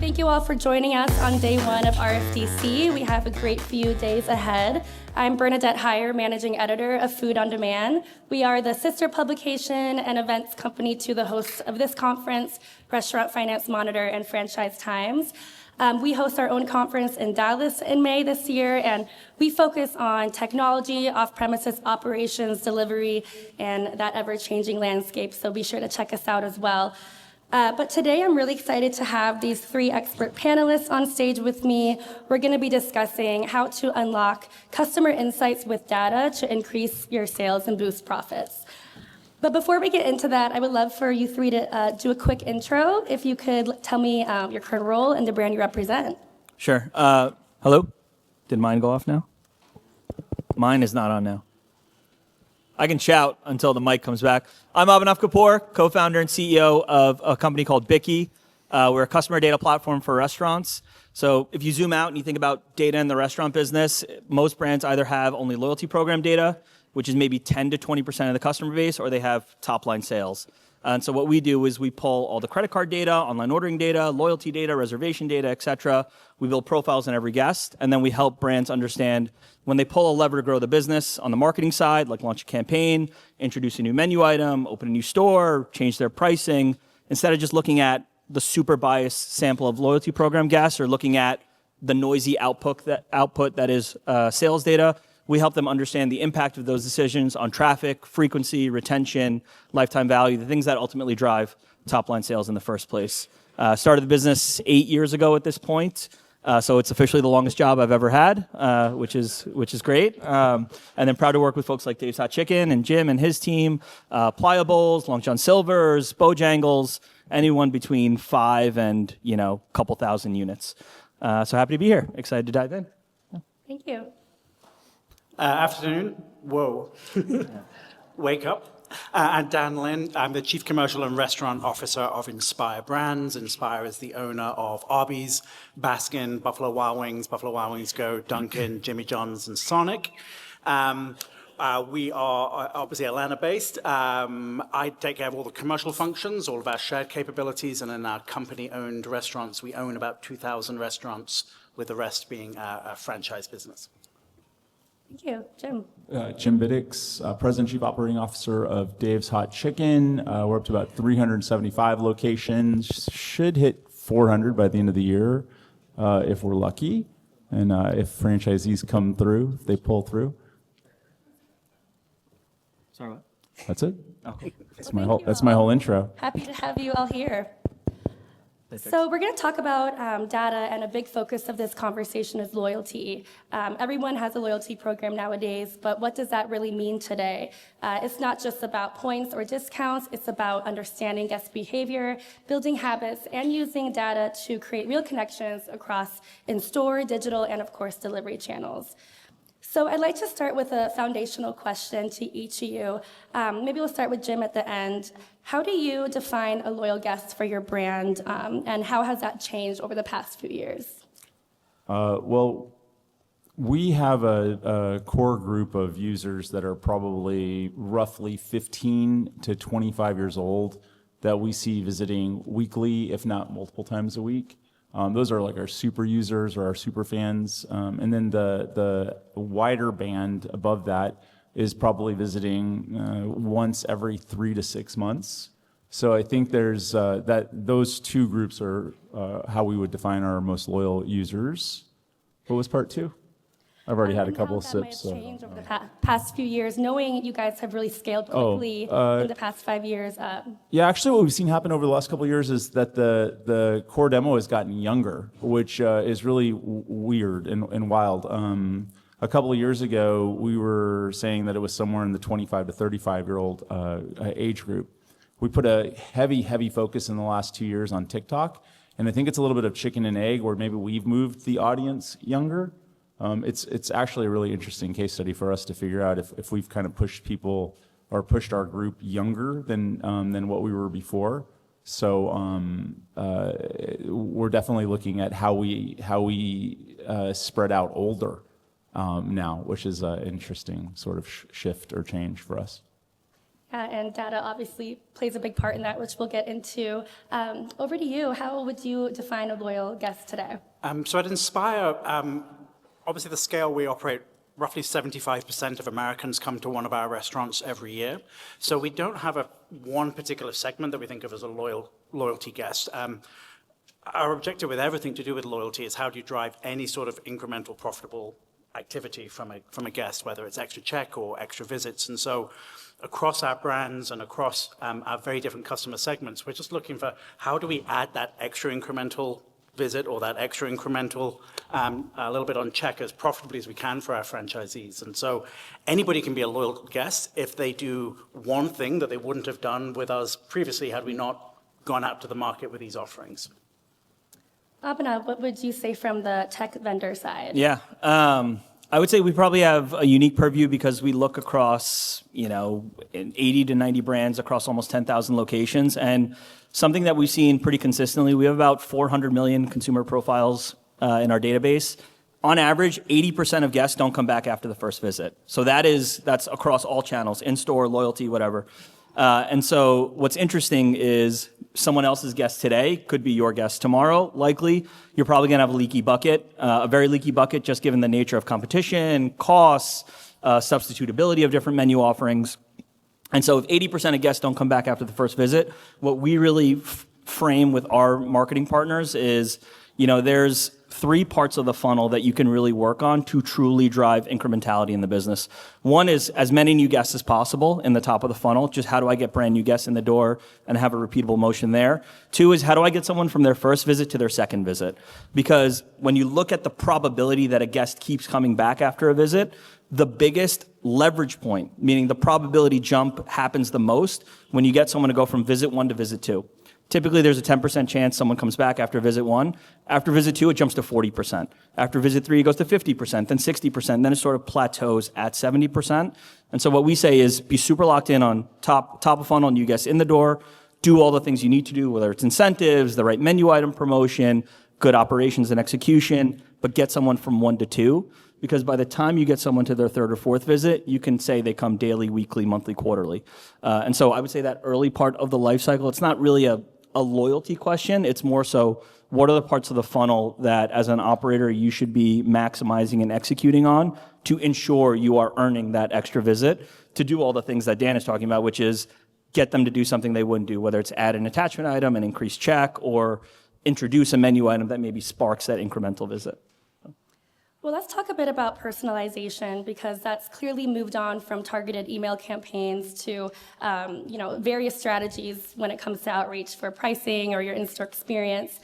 Thank you all for joining us on day one of RFDC. We have a great few days ahead. I'm Bernadette Heyer, Managing Editor of Food on Demand. We are the sister publication and events company to the hosts of this conference, Restaurant Finance Monitor and Franchise Times. We host our own conference in Dallas in May this year, and we focus on technology, off-premises operations, delivery, and that ever-changing landscape, so be sure to check us out as well. But today I'm really excited to have these three expert panelists on stage with me. We're going to be discussing how to unlock customer insights with data to increase your sales and boost profits. But before we get into that, I would love for you three to do a quick intro. If you could tell me your current role and the brand you represent. Sure. Hello? Did mine go off now? Mine is not on now. I can shout until the mic comes back. I'm Abhinav Kapoor, co-founder and CEO of a company called Bicky. We're a customer data platform for restaurants. So if you zoom out and you think about data in the restaurant business, most brands either have only loyalty program data, which is maybe 10 to 20% of the customer base, or they have top-line sales. And so what we do is we pull all the credit card data, online ordering data, loyalty data, reservation data, et cetera. We build profiles on every guest, and then we help brands understand when they pull a lever to grow the business on the marketing side, like launch a campaign, introduce a new menu item, open a new store, change their pricing, instead of just looking at the super biased sample of loyalty program guests or looking at the noisy output that is sales data. We help them understand the impact of those decisions on traffic, frequency, retention, lifetime value, the things that ultimately drive top-line sales in the first place. Started the business 8 years ago at this point, so it's officially the longest job I've ever had, which is great. And then proud to work with folks like Dave's Hot Chicken and Jim and his team, Pliables, Long John Silver's, Bojangles, anyone between 5 and a couple thousand units. So happy to be here. Excited to dive in. Thank you. Afternoon. Whoa. Wake up. I'm Dan Lin. I'm the Chief Commercial and Restaurant Officer of Inspire Brands. Inspire is the owner of Arby's, Baskin, Buffalo Wild Wings Go, Dunkin', Jimmy John's, and Sonic. We are obviously Atlanta-based. I take care of all the commercial functions, all of our shared capabilities, and in our company-owned restaurants, we own about 2,000 restaurants, with the rest being a franchise business. Thank you. Jim. Jim Biddix, President Chief Operating Officer of Dave's Hot Chicken. We're up to about 375 locations. Should hit 400 by the end of the year if we're lucky, and if franchisees come through, if they pull through. Sorry, what? That's it. Oh. That's my whole intro. Happy to have you all here. So we're going to talk about data, and a big focus of this conversation is loyalty. Everyone has a loyalty program nowadays, but what does that really mean today? It's not just about points or discounts. It's about understanding guest behavior, building habits, and using data to create real connections across in-store, digital, and of course, delivery channels. So I'd like to start with a foundational question to each of you. Maybe we'll start with Jim at the end. How do you define a loyal guest for your brand, and how has that changed over the past few years? Well, we have a core group of users that are probably roughly 15 to 25 years old that we see visiting weekly, if not multiple times a week. Those are like our super users or our super fans. And then the wider band above that is probably visiting once every 3 to 6 months. So I think there's those two groups are how we would define our most loyal users. What was part two? I've already had a couple of sips. How that might have changed over the past few years, knowing you guys have really scaled quickly in the past 5 years. Yeah, actually what we've seen happen over the last couple of years is that the core demo has gotten younger, which is really weird and wild. A couple of years ago, we were saying that it was somewhere in the 25 to 35-year-old age group. We put a heavy focus in the last 2 years on TikTok, and I think it's a little bit of chicken and egg, where maybe we've moved the audience younger. It's actually a really interesting case study for us to figure out if we've kind of pushed people or pushed our group younger than what we were before. So we're definitely looking at how we spread out older now, which is an interesting sort of shift or change for us. And data obviously plays a big part in that, which we'll get into. Over to you. How would you define a loyal guest today? So at Inspire, obviously the scale we operate, roughly 75% of Americans come to one of our restaurants every year. So we don't have one particular segment that we think of as a loyalty guest. Our objective with everything to do with loyalty is how do you drive any sort of incremental profitable activity from a guest, whether it's extra check or extra visits. And so across our brands and across our very different customer segments, we're just looking for how do we add that extra incremental visit or that extra incremental a little bit on check as profitably as we can for our franchisees. And so anybody can be a loyal guest if they do one thing that they wouldn't have done with us previously had we not gone out to the market with these offerings. Abhinav, what would you say from the tech vendor side? Yeah. I would say we probably have a unique purview because we look across, 80 to 90 brands across almost 10,000 locations. And something that we've seen pretty consistently, we have about 400 million consumer profiles in our database. On average, 80% of guests don't come back after the first visit. So that's across all channels, in-store, loyalty, whatever. And so what's interesting is someone else's guest today could be your guest tomorrow. Likely, you're probably going to have a leaky bucket, a very leaky bucket, just given the nature of competition, costs, substitutability of different menu offerings. And so if 80% of guests don't come back after the first visit, what we really frame with our marketing partners is, there's 3 parts of the funnel that you can really work on to truly drive incrementality in the business. One is as many new guests as possible in the top of the funnel. Just how do I get brand new guests in the door and have a repeatable motion there? 2 is how do I get someone from their first visit to their second visit? Because when you look at the probability that a guest keeps coming back after a visit, the biggest leverage point, meaning the probability jump happens the most when you get someone to go from visit 1 to visit 2. Typically, there's a 10% chance someone comes back after visit 1. After visit 2, it jumps to 40%. After visit 3, it goes to 50%, then 60%, then it sort of plateaus at 70%. And so what we say is be super locked in on top of funnel, new guests in the door, do all the things you need to do, whether it's incentives, the right menu item promotion, good operations and execution, but get someone from 1 to 2. Because by the time you get someone to their 3rd or 4th visit, you can say they come daily, weekly, monthly, quarterly. And so I would say that early part of the life cycle, it's not really a loyalty question. It's more so, what are the parts of the funnel that as an operator you should be maximizing and executing on to ensure you are earning that extra visit to do all the things that Dan is talking about, which is get them to do something they wouldn't do, whether it's add an attachment item, an increased check, or introduce a menu item that maybe sparks that incremental visit. Well, let's talk a bit about personalization because that's clearly moved on from targeted email campaigns to, various strategies when it comes to outreach for pricing or your in-store experience.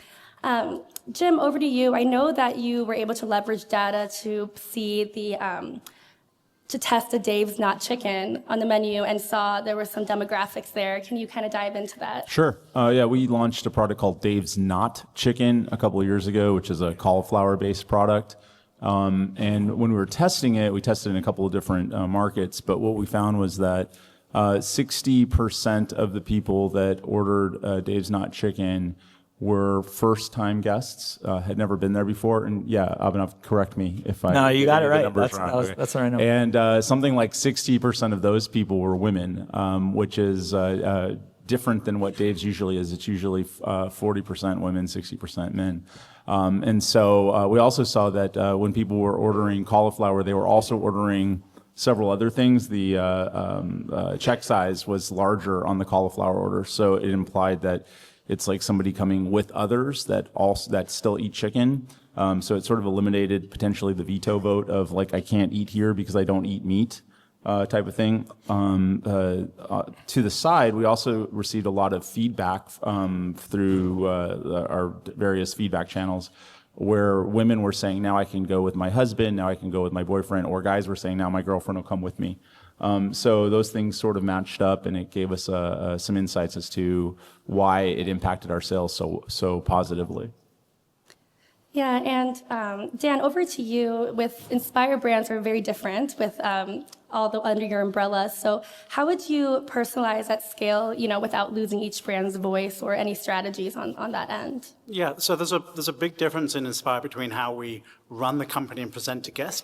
Jim, over to you. I know that you were able to leverage data to see to test a Dave's Not Chicken on the menu and saw there were some demographics there. Can you kind of dive into that? Sure. We launched a product called Dave's Not Chicken a couple of years ago, which is a cauliflower-based product. And when we were testing it, we tested in a couple of different markets, but what we found was that 60% of the people that ordered Dave's Not Chicken were first-time guests, had never been there before. And yeah, Abhinav, correct me if I... No, you got it right. That's right. That's the right number. And something like 60% of those people were women, which is different than what Dave's usually is. It's usually 40% women, 60% men. And so we also saw that when people were ordering cauliflower, they were also ordering several other things. The check size was larger on the cauliflower order, so it implied that it's like somebody coming with others that still eat chicken. So it sort of eliminated potentially the veto vote of like, I can't eat here because I don't eat meat. Type of thing. To the side, we also received a lot of feedback through our various feedback channels where women were saying, now I can go with my husband, now I can go with my boyfriend, or guys were saying, now my girlfriend will come with me. So those things sort of matched up, and it gave us some insights as to why it impacted our sales so positively. Yeah, and Dan, over to you. With Inspire brands are very different with all under your umbrella. So how would you personalize at scale, without losing each brand's voice or any strategies on that end? Yeah, so there's a big difference in Inspire between how we run the company and present to guests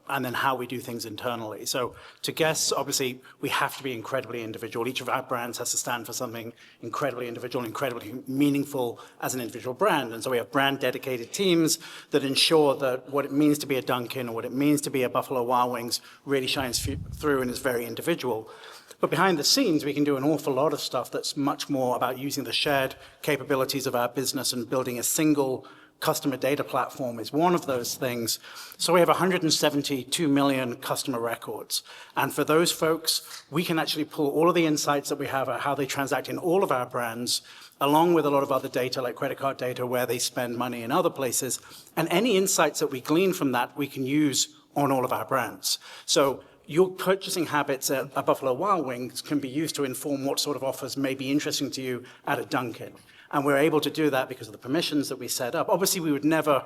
and then how we do things internally. So to guests, obviously, we have to be incredibly individual. Each of our brands has to stand for something incredibly individual, incredibly meaningful as an individual brand. And so we have brand dedicated teams that ensure that what it means to be a Dunkin' or what it means to be a Buffalo Wild Wings really shines through and is very individual. But behind the scenes, we can do an awful lot of stuff that's much more about using the shared capabilities of our business and building a single customer data platform is one of those things. So we have 172 million customer records. And for those folks, we can actually pull all of the insights that we have about how they transact in all of our brands, along with a lot of other data like credit card data, where they spend money in other places. And any insights that we glean from that, we can use on all of our brands. So your purchasing habits at Buffalo Wild Wings can be used to inform what sort of offers may be interesting to you at a Dunkin'. And we're able to do that because of the permissions that we set up. Obviously, we would never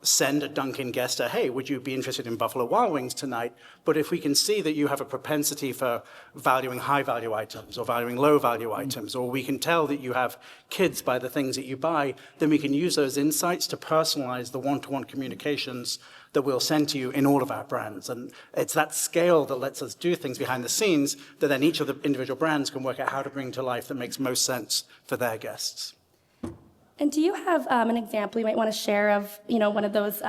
send a Dunkin' guest hey, would you be interested in Buffalo Wild Wings tonight? But if we can see that you have a propensity for valuing high-value items or valuing low-value items, or we can tell that you have kids by the things that you buy, then we can use those insights to personalize the one-to-one communications that we'll send to you in all of our brands. And it's that scale that lets us do things behind the scenes that then each of the individual brands can work out how to bring to life that makes most sense for their guests. And do you have an example you might want to share of, one of those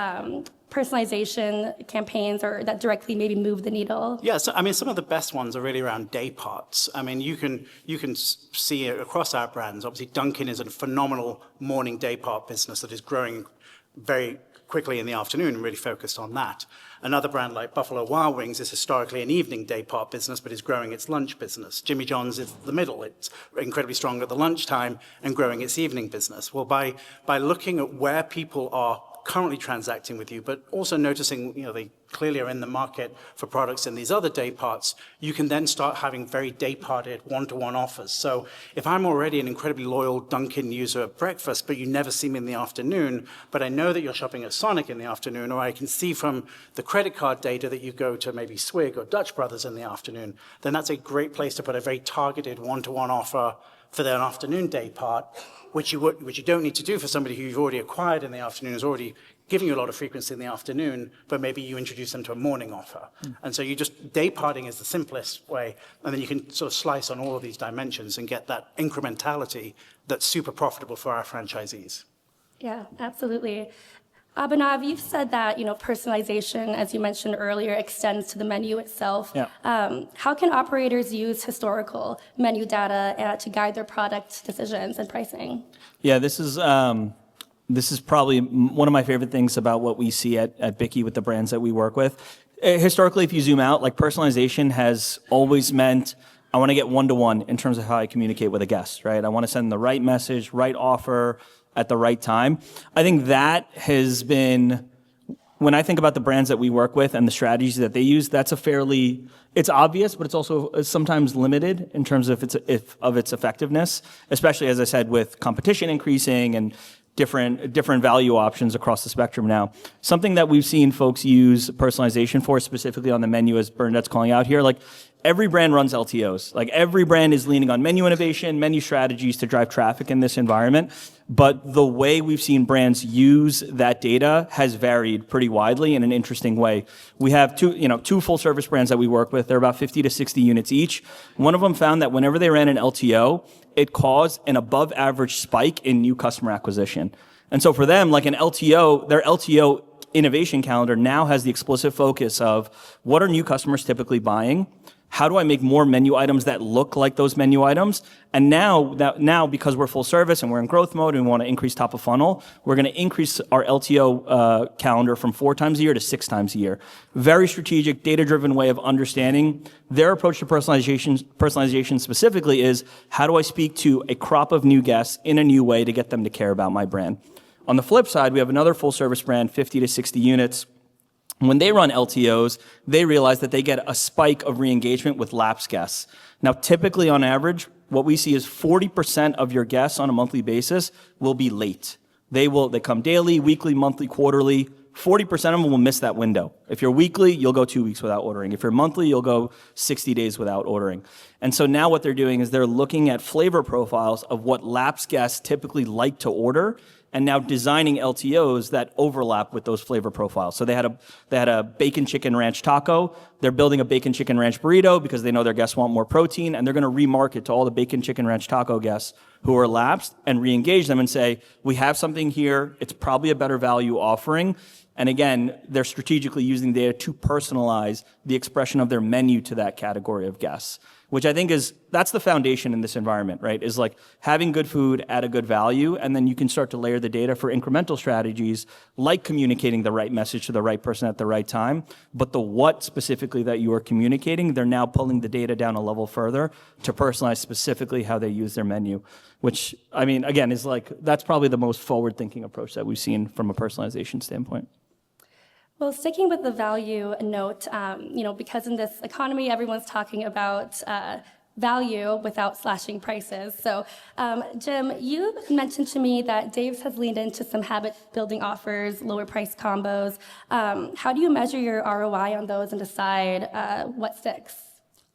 personalization campaigns or that directly maybe move the needle? Yeah, so I mean, some of the best ones are really around day parts. I mean, you can see it across our brands. Obviously, Dunkin' is a phenomenal morning day part business that is growing very quickly in the afternoon and really focused on that. Another brand like Buffalo Wild Wings is historically an evening day part business, but is growing its lunch business. Jimmy John's is the middle. It's incredibly strong at the lunchtime and growing its evening business. Well, by looking at where people are currently transacting with you, but also noticing, they clearly are in the market for products in these other day parts, you can then start having very day-parted one-to-one offers. So if I'm already an incredibly loyal Dunkin' user at breakfast, but you never see me in the afternoon, but I know that you're shopping at Sonic in the afternoon, or I can see from the credit card data that you go to maybe Swig or Dutch Brothers in the afternoon, then that's a great place to put a very targeted one-to-one offer for their afternoon day part, which you don't need to do for somebody who you've already acquired in the afternoon, is already giving you a lot of frequency in the afternoon, but maybe you introduce them to a morning offer. And so day parting is the simplest way, and then you can sort of slice on all of these dimensions and get that incrementality that's super profitable for our franchisees. Yeah, absolutely. Abhinav, you've said that personalization, as you mentioned earlier, extends to the menu itself. Yeah. How can operators use historical menu data to guide their product decisions and pricing? Yeah, this is probably one of my favorite things about what we see at Bicky with the brands that we work with. Historically, if you zoom out, personalization has always meant I want to get one-to-one in terms of how I communicate with a guest, right? I want to send the right message, right offer at the right time. I think that has been, when I think about the brands that we work with and the strategies that they use, that's it's obvious, but it's also sometimes limited in terms of its effectiveness, especially, as I said, with competition increasing and different value options across the spectrum now. Something that we've seen folks use personalization for, specifically on the menu, as Bernadette's calling out here, every brand runs LTOs. Every brand is leaning on menu innovation, menu strategies to drive traffic in this environment. But the way we've seen brands use that data has varied pretty widely in an interesting way. We have two full service brands that we work with. They're about 50 to 60 units each. One of them found that whenever they ran an LTO, it caused an above average spike in new customer acquisition. And so for them, an LTO, their LTO innovation calendar now has the explicit focus of what are new customers typically buying? How do I make more menu items that look like those menu items? And now because we're full service and we're in growth mode and we want to increase top of funnel, we're going to increase our LTO calendar from 4 times a year to 6 times a year. Very strategic, data-driven way of understanding. Their approach to personalization specifically is how do I speak to a crop of new guests in a new way to get them to care about my brand? On the flip side, we have another full service brand, 50 to 60 units. When they run LTOs, they realize that they get a spike of re-engagement with lapsed guests. Now, typically on average, what we see is 40% of your guests on a monthly basis will be late. They come daily, weekly, monthly, quarterly. 40% of them will miss that window. If you're weekly, you'll go 2 weeks without ordering. If you're monthly, you'll go 60 days without ordering. And so now what they're doing is they're looking at flavor profiles of what lapsed guests typically like to order, and now designing LTOs that overlap with those flavor profiles. So they had a bacon chicken ranch taco. They're building a bacon chicken ranch burrito because they know their guests want more protein, and they're going to remarket to all the bacon chicken ranch taco guests who are lapsed and re-engage them and say, we have something here. It's probably a better value offering. And again, they're strategically using data to personalize the expression of their menu to that category of guests, which I think that's the foundation in this environment, right? Is like having good food at a good value, and then you can start to layer the data for incremental strategies, like communicating the right message to the right person at the right time. But the what specifically that you are communicating, they're now pulling the data down a level further to personalize specifically how they use their menu, which, I mean, again, is like, that's probably the most forward-thinking approach that we've seen from a personalization standpoint. Well, sticking with the value note, because in this economy, everyone's talking about value without slashing prices. So, Jim, you mentioned to me that Dave's has leaned into some habit-building offers, lower price combos. How do you measure your ROI on those and decide what sticks?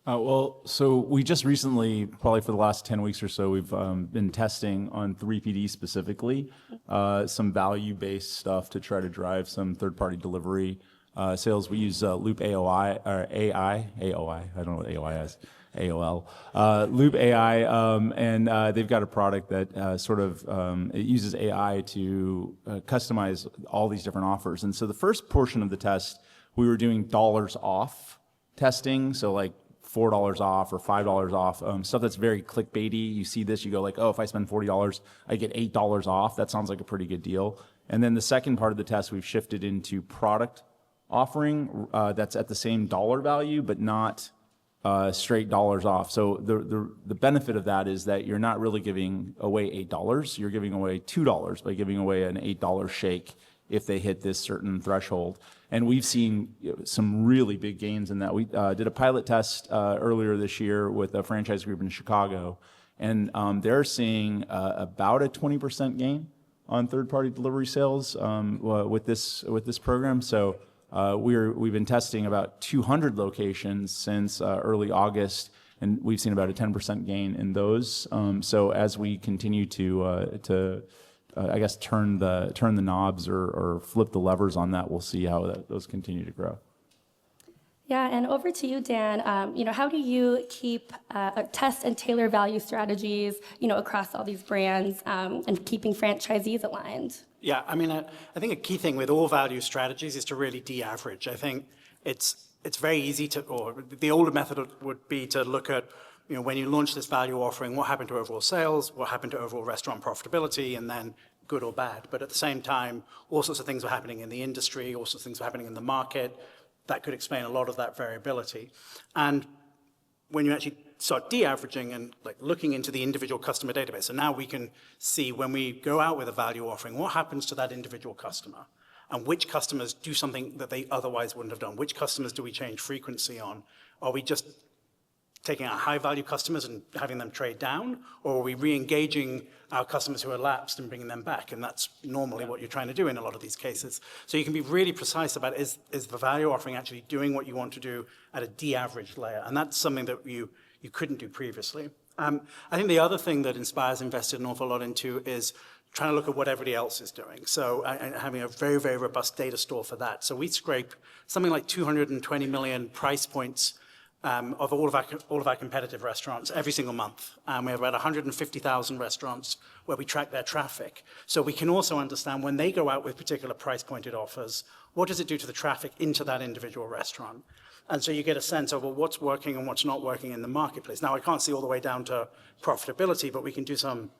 So we just recently, probably for the last 10 weeks or so, we've been testing on 3PD specifically, some value-based stuff to try to drive some third-party delivery sales. We use Loop AOI, or AOI, I don't know what AOI is, AOL. Loop AI, and they've got a product that it uses AI to customize all these different offers. And so the first portion of the test, we were doing dollars off testing, so like $4 off or $5 off, stuff that's very clickbaity. You see this, you go like, oh, if I spend $40, I get $8 off. That sounds like a pretty good deal. And then the second part of the test, we've shifted into product offering that's at the same dollar value, but not straight dollars off. So the benefit of that is that you're not really giving away $8. You're giving away $2 by giving away an $8 shake if they hit this certain threshold. And we've seen some really big gains in that. We did a pilot test earlier this year with a franchise group in Chicago, and they're seeing about a 20% gain on third-party delivery sales with this program. So we've been testing about 200 locations since early August, and we've seen about a 10% gain in those. So as we continue to I guess turn the knobs or flip the levers on that, we'll see how those continue to grow. Yeah, and over to you, Dan. How do you keep test and tailor value strategies, across all these brands and keeping franchisees aligned? Yeah, I mean, I think a key thing with all value strategies is to really de-average. I think it's very easy or the older method would be to look at, when you launch this value offering, what happened to overall sales, what happened to overall restaurant profitability, and then good or bad. But at the same time, all sorts of things were happening in the industry, all sorts of things were happening in the market. That could explain a lot of that variability. And when you actually start de-averaging and like looking into the individual customer database, so now we can see when we go out with a value offering, what happens to that individual customer, and which customers do something that they otherwise wouldn't have done. Which customers do we change frequency on? Are we just taking our high-value customers and having them trade down, or are we re-engaging our customers who are lapsed and bringing them back? And that's normally what you're trying to do in a lot of these cases. So you can be really precise about is the value offering actually doing what you want to do at a de-averaged layer? And that's something that you couldn't do previously. I think the other thing that Inspire's invested an awful lot into is trying to look at what everybody else is doing. So having a very, very robust data store for that. So we scrape something like 220 million price points of all of our competitive restaurants every single month. We have about 150,000 restaurants where we track their traffic. So we can also understand when they go out with particular price-pointed offers, what does it do to the traffic into that individual restaurant? And so you get a sense of, well, what's working and what's not working in the marketplace. Now, I can't see all the way down to profitability, but we can do some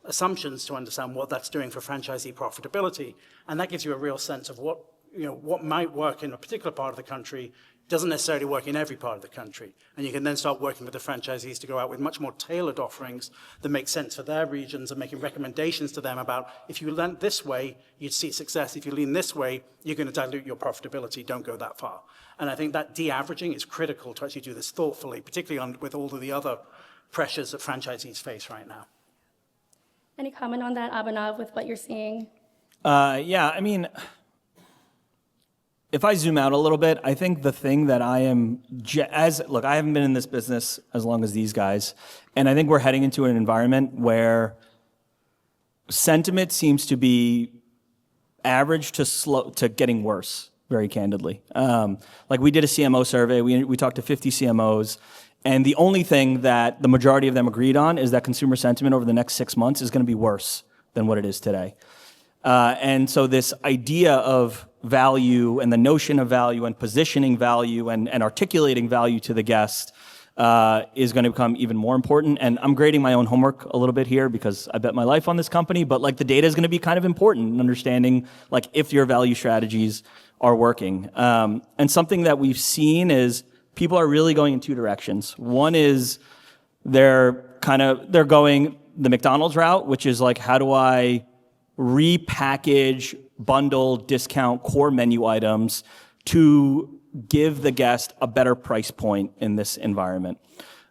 assumptions to understand what that's doing for franchisee profitability. And that gives you a real sense of what might work in a particular part of the country doesn't necessarily work in every part of the country. And you can then start working with the franchisees to go out with much more tailored offerings that make sense for their regions and making recommendations to them about, if you lean this way, you'd see success. If you lean this way, you're going to dilute your profitability. Don't go that far. And I think that de-averaging is critical to actually do this thoughtfully, particularly with all of the other pressures that franchisees face right now. Any comment on that, Abhinav, with what you're seeing? Yeah, I mean, if I zoom out a little bit, I think the thing that I am, look, I haven't been in this business as long as these guys, and I think we're heading into an environment where sentiment seems to be average to slow to getting worse, very candidly. Like we did a CMO survey, we talked to 50 CMOs, and the only thing that the majority of them agreed on is that consumer sentiment over the next 6 months is going to be worse than what it is today. And so this idea of value and the notion of value and positioning value and articulating value to the guest is going to become even more important. And I'm grading my own homework a little bit here because I bet my life on this company, but like the data is going to be kind of important in understanding like if your value strategies are working. And something that we've seen is people are really going in two directions. One is they're going the McDonald's route, which is like, how do I repackage, bundle, discount core menu items to give the guest a better price point in this environment.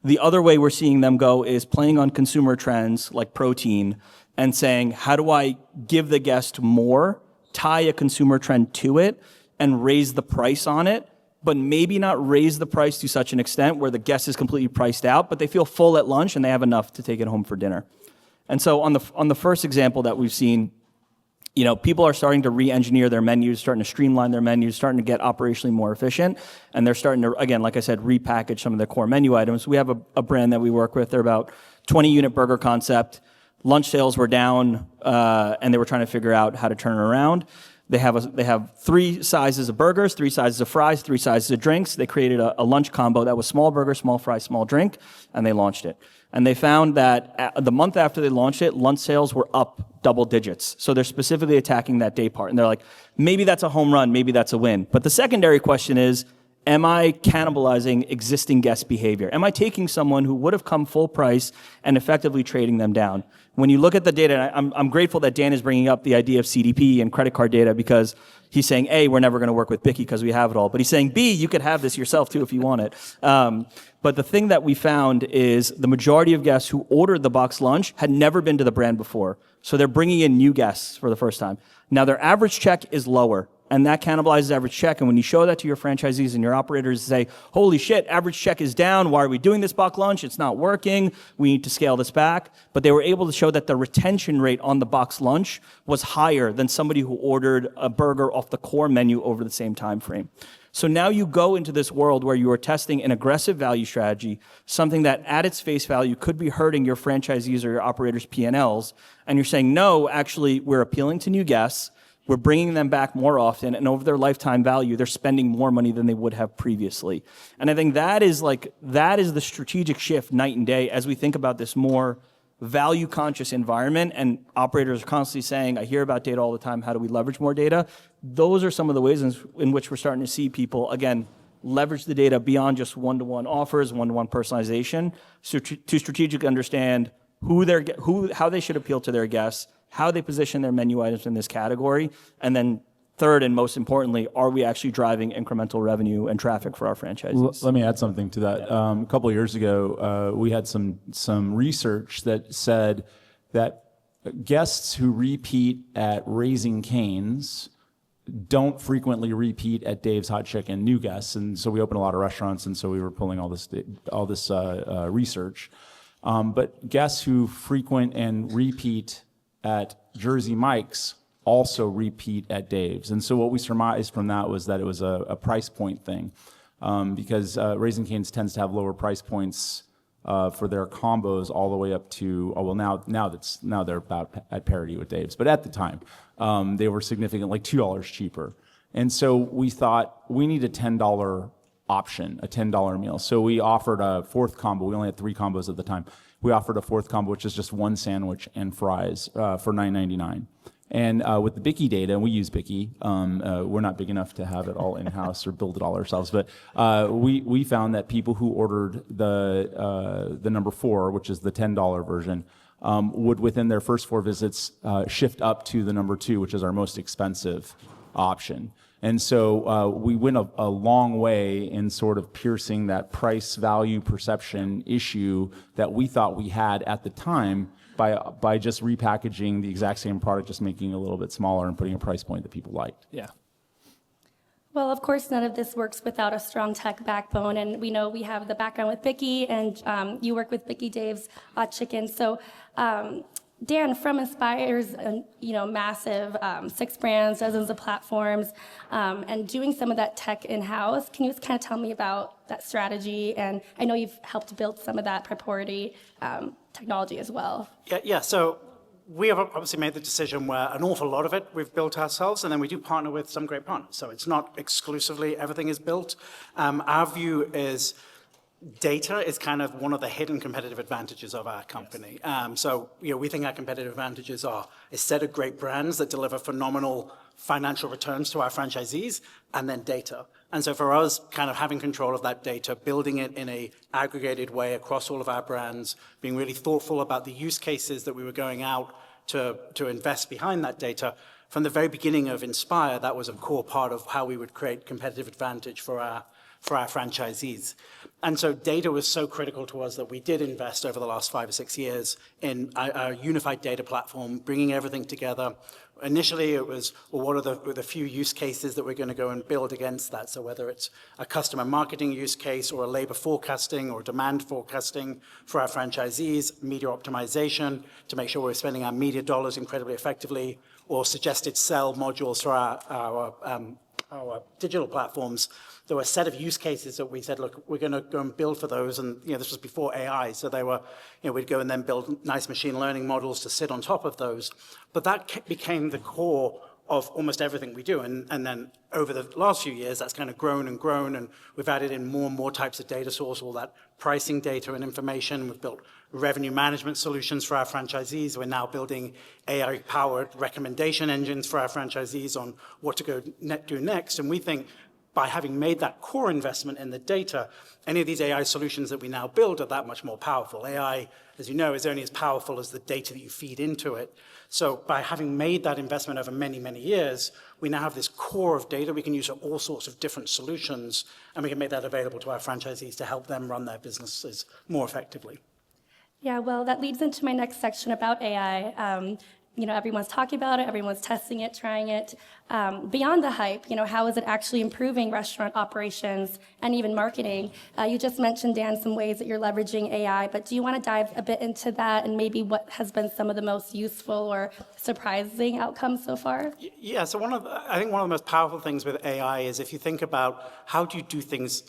The other way we're seeing them go is playing on consumer trends like protein and saying, how do I give the guest more, tie a consumer trend to it, and raise the price on it, but maybe not raise the price to such an extent where the guest is completely priced out, but they feel full at lunch and they have enough to take it home for dinner. And so on the first example that we've seen, people are starting to re-engineer their menus, starting to streamline their menus, starting to get operationally more efficient, and they're starting to, again, like I said, repackage some of their core menu items. We have a brand that we work with. They're about 20-unit burger concept. Lunch sales were down, and they were trying to figure out how to turn it around. They have 3 sizes of burgers, 3 sizes of fries, 3 sizes of drinks. They created a lunch combo that was small burger, small fry, small drink, and they launched it. And they found that the month after they launched it, lunch sales were up double digits. So they're specifically attacking that day part. And they're like, maybe that's a home run, maybe that's a win. But the secondary question is, am I cannibalizing existing guest behavior? Am I taking someone who would have come full price and effectively trading them down? When you look at the data, I'm grateful that Dan is bringing up the idea of CDP and credit card data because he's saying, A, we're never going to work with Bicky because we have it all. But he's saying, B, you could have this yourself too if you want it. But the thing that we found is the majority of guests who ordered the box lunch had never been to the brand before. So they're bringing in new guests for the first time. Now their average check is lower. And that cannibalizes average check. And when you show that to your franchisees and your operators, say, holy shit, average check is down. Why are we doing this box lunch? It's not working. We need to scale this back. But they were able to show that the retention rate on the box lunch was higher than somebody who ordered a burger off the core menu over the same time frame. So now you go into this world where you are testing an aggressive value strategy, something that at its face value could be hurting your franchisees or your operators' P&Ls. And you're saying, no, actually, we're appealing to new guests. We're bringing them back more often, and over their lifetime value, they're spending more money than they would have previously. And I think that is the strategic shift night and day as we think about this more value-conscious environment, and operators are constantly saying, I hear about data all the time, how do we leverage more data? Those are some of the ways in which we're starting to see people, again, leverage the data beyond just one-to-one offers, one-to-one personalization, so to strategically understand how they should appeal to their guests, how they position their menu items in this category, and then third and most importantly, are we actually driving incremental revenue and traffic for our franchisees? Let me add something to that. A couple of years ago, we had some research that said that guests who repeat at Raising Cane's don't frequently repeat at Dave's Hot Chicken, new guests, and so we opened a lot of restaurants, and so we were pulling all this research. But guests who frequent and repeat at Jersey Mike's also repeat at Dave's. And so what we surmised from that was that it was a price point thing, because Raising Cane's tends to have lower price points for their combos all the way up to, now they're about at parity with Dave's. But at the time, they were significant, like $2 cheaper. And so we thought we need a $10 option, a $10 meal. So we offered a fourth combo. We only had 3 combos at the time. We offered a fourth combo, which is just 1 sandwich and fries for $9.99. And with the Bicky data, and we use Bicky, we're not big enough to have it all in-house or build it all ourselves, but we found that people who ordered the number 4, which is the $10 version, would within their first 4 visits shift up to the number 2, which is our most expensive option. And so we went a long way in sort of piercing that price value perception issue that we thought we had at the time by just repackaging the exact same product, just making it a little bit smaller and putting a price point that people liked. Yeah. Well, of course, none of this works without a strong tech backbone, and we know we have the background with Vicky, and you work with Vicky Dave's Chicken. So, Dan, from Inspire's massive 6 brands, dozens of platforms, and doing some of that tech in-house, can you just kind of tell me about that strategy? And I know you've helped build some of that proprietary technology as well. Yeah. So we have obviously made the decision where an awful lot of it we've built ourselves, and then we do partner with some great partners. So it's not exclusively everything is built. Our view is data is kind of one of the hidden competitive advantages of our company. We think our competitive advantages are a set of great brands that deliver phenomenal financial returns to our franchisees, and then data. And so for us, kind of having control of that data, building it in a aggregated way across all of our brands, being really thoughtful about the use cases that we were going out to invest behind that data. From the very beginning of Inspire, that was a core part of how we would create competitive advantage for our franchisees. And so data was so critical to us that we did invest over the last 5 or 6 years in our unified data platform, bringing everything together. Initially, it was, well, what are the few use cases that we're going to go and build against that? So whether it's a customer marketing use case or a labor forecasting or demand forecasting for our franchisees, media optimization to make sure we're spending our media dollars incredibly effectively, or suggested sell modules for our digital platforms. There were a set of use cases that we said, look, we're going to go and build for those. And this was before AI, so they were, we'd go and then build nice machine learning models to sit on top of those. But that became the core of almost everything we do. And then over the last few years, that's kind of grown, and we've added in more and more types of data source, all that pricing data and information. We've built revenue management solutions for our franchisees. We're now building AI-powered recommendation engines for our franchisees on what to go do next. And we think by having made that core investment in the data, any of these AI solutions that we now build are that much more powerful. AI, as you know, is only as powerful as the data that you feed into it. So by having made that investment over many, many years, we now have this core of data we can use for all sorts of different solutions, and we can make that available to our franchisees to help them run their businesses more effectively. Yeah, well, that leads into my next section about AI. Everyone's talking about it, everyone's testing it, trying it. Beyond the hype, how is it actually improving restaurant operations and even marketing? You just mentioned, Dan, some ways that you're leveraging AI, but do you want to dive a bit into that and maybe what has been some of the most useful or surprising outcomes so far? Yeah, so I think one of the most powerful things with AI is if you think about how do you do things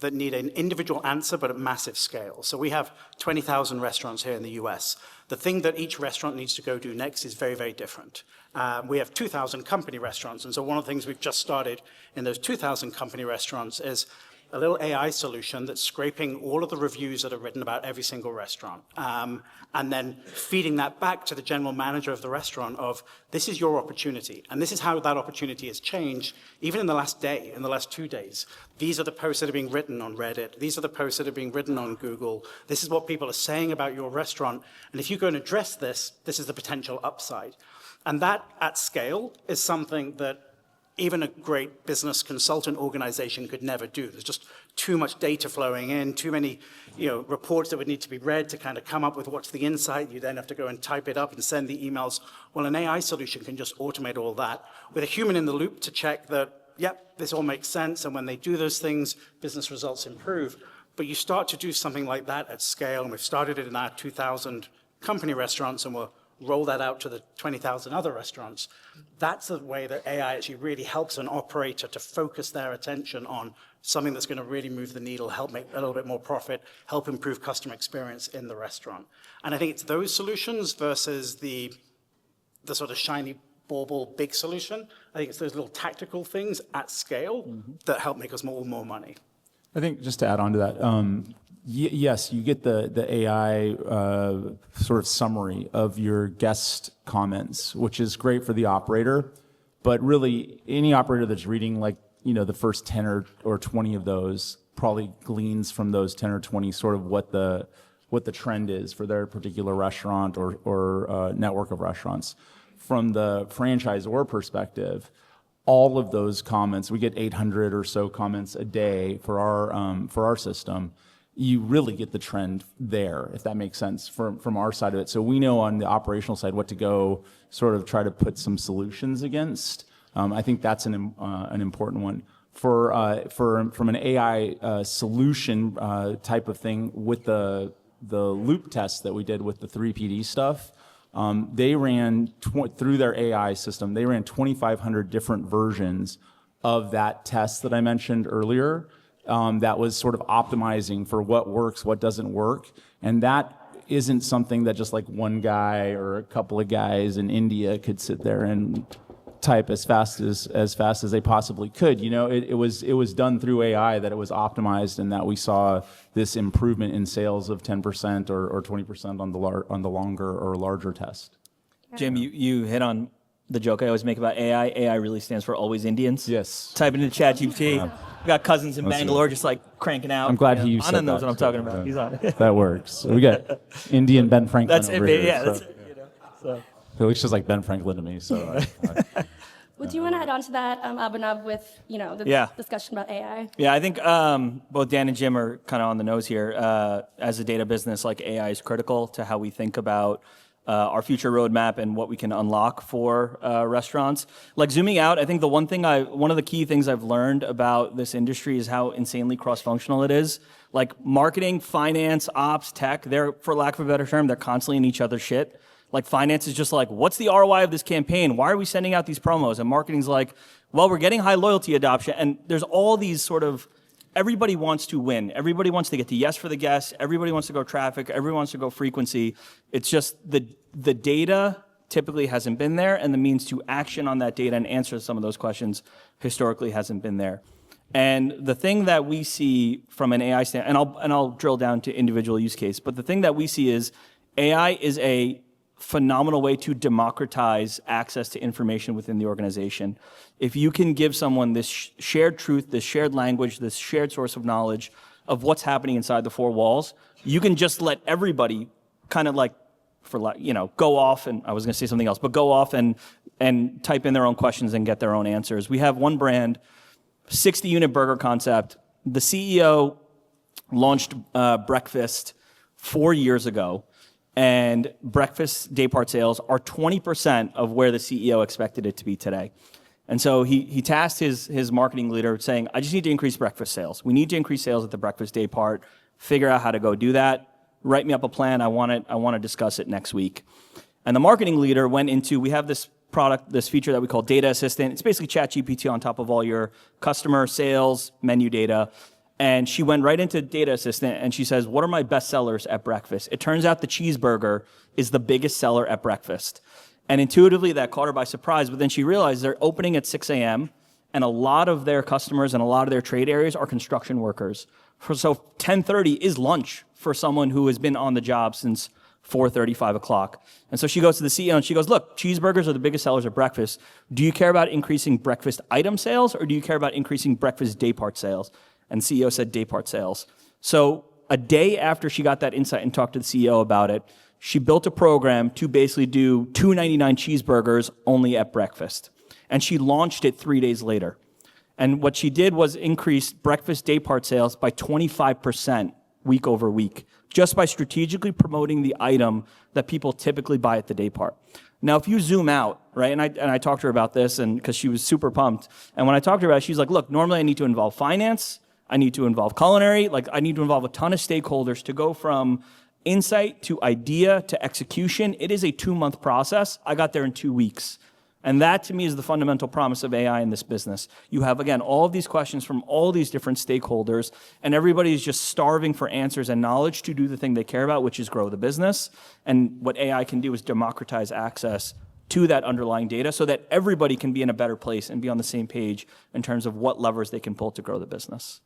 that need an individual answer but at massive scale. So we have 20,000 restaurants here in the US. The thing that each restaurant needs to go do next is very, very different. We have 2,000 company restaurants, and so one of the things we've just started in those 2,000 company restaurants is a little AI solution that's scraping all of the reviews that are written about every single restaurant, and then feeding that back to the general manager of the restaurant of, this is your opportunity, and this is how that opportunity has changed, even in the last day, in the last 2 days. These are the posts that are being written on Reddit. These are the posts that are being written on Google. This is what people are saying about your restaurant, and if you go and address this, this is the potential upside. And that, at scale, is something that even a great business consultant organization could never do. There's just too much data flowing in, too many reports that would need to be read to kind of come up with what's the insight. You then have to go and type it up and send the emails. Well, an AI solution can just automate all that with a human in the loop to check that, yep, this all makes sense. And when they do those things, business results improve. But you start to do something like that at scale, and we've started it in our 2,000 company restaurants, and we'll roll that out to the 20,000 other restaurants. That's the way that AI actually really helps an operator to focus their attention on something that's going to really move the needle, help make a little bit more profit, help improve customer experience in the restaurant. And I think it's those solutions versus the sort of shiny bauble big solution. I think it's those little tactical things at scale that help make us more money. I think just to add on to that, yes, you get the AI sort of summary of your guest comments, which is great for the operator. But really, any operator that's reading the first 10 or 20 of those probably gleans from those 10 or 20 sort of what the trend is for their particular restaurant or network of restaurants. From the franchisor perspective, all of those comments, we get 800 or so comments a day for our system. You really get the trend there, if that makes sense, from our side of it. So we know on the operational side what to go sort of try to put some solutions against. I think that's an important one. from an AI solution type of thing with the loop test that we did with the 3PD stuff. They ran through their AI system. They ran 2,500 different versions of that test that I mentioned earlier. That was sort of optimizing for what works, what doesn't work, and that isn't something that just like one guy or a couple of guys in India could sit there and type as fast as they possibly could. It was done through AI, that it was optimized, and that we saw this improvement in sales of 10% or 20% on the longer or larger test. Jim, you hit on the joke I always make about AI. AI really stands for always Indians. Yes. Type it into ChatGPT. We got cousins in Bangalore just like cranking out. I'm glad he said that. Anand knows what I'm talking about. He's on it. That works. We got Indian Ben Franklin That's over it. here. Yeah, so. that's it. So. He looks just like Ben Franklin to me. So. Would you want to add on to that, Abhinav, with the discussion about AI? Yeah, I think both Dan and Jim are kind of on the nose here. As a data business, like AI is critical to how we think about our future roadmap and what we can unlock for restaurants. Like zooming out, I think one of the key things I've learned about this industry is how insanely cross-functional it is. Like marketing, finance, ops, tech, they're, for lack of a better term, they're constantly in each other's shit. Like finance is just like, what's the ROI of this campaign? Why are we sending out these promos? And marketing's like, well, we're getting high loyalty adoption. And there's all these sort of, everybody wants to win. Everybody wants to get to yes for the guests. Everybody wants to go traffic. Everyone wants to go frequency. It's just the data typically hasn't been there, and the means to action on that data and answer some of those questions historically hasn't been there. And the thing that we see from an AI standpoint, and I'll drill down to individual use case, but the thing that we see is AI is a phenomenal way to democratize access to information within the organization. If you can give someone this shared truth, this shared language, this shared source of knowledge of what's happening inside the four walls, you can just let everybody kind of like, go off, and I was going to say something else, but go off and type in their own questions and get their own answers. We have one brand, 60-unit burger concept. The CEO launched breakfast 4 years ago. And breakfast daypart sales are 20% of where the CEO expected it to be today. And so he tasked his marketing leader saying, I just need to increase breakfast sales. We need to increase sales at the breakfast daypart, figure out how to go do that, write me up a plan, I want to discuss it next week. And the marketing leader went into, we have this product, this feature that we call Data Assistant. It's basically ChatGPT on top of all your customer, sales, menu data. And she went right into Data Assistant and she says, what are my best sellers at breakfast? It turns out the cheeseburger is the biggest seller at breakfast. And intuitively that caught her by surprise, but then she realized they're opening at 6 a.m. and a lot of their customers and a lot of their trade areas are construction workers. So 10:30 is lunch for someone who has been on the job since 4:30, 5 o'clock. And so she goes to the CEO and she goes, look, cheeseburgers are the biggest sellers at breakfast. Do you care about increasing breakfast item sales or do you care about increasing breakfast daypart sales? And CEO said daypart sales. So a day after she got that insight and talked to the CEO about it, she built a program to basically do $2.99 cheeseburgers only at breakfast. And she launched it 3 days later. And what she did was increase breakfast daypart sales by 25% week over week, just by strategically promoting the item that people typically buy at the daypart. Now, if you zoom out, right, and I talked to her about this, and because she was super pumped, and when I talked to her about it, she's like, look, normally I need to involve finance, I need to involve culinary, like I need to involve a ton of stakeholders to go from insight to idea to execution. It is a 2-month process. I got there in 2 weeks. And that to me is the fundamental promise of AI in this business. You have, again, all of these questions from all these different stakeholders, and everybody is just starving for answers and knowledge to do the thing they care about, which is grow the business. And what AI can do is democratize access to that underlying data so that everybody can be in a better place and be on the same page in terms of what levers they can pull to grow the business.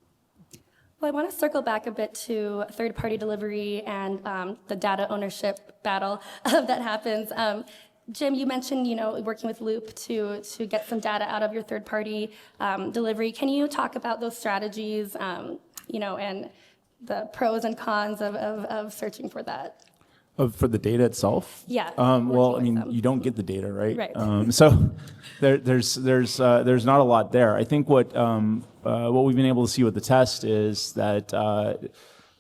Well, I want to circle back a bit to third-party delivery and the data ownership battle that happens. Jim, you mentioned, working with Loop to get some data out of your third-party delivery. Can you talk about those strategies, and the pros and cons of searching for that? For the data itself? Yeah. Well, I mean, you don't get the data, right? Right. So there's not a lot there. I think what we've been able to see with the test is that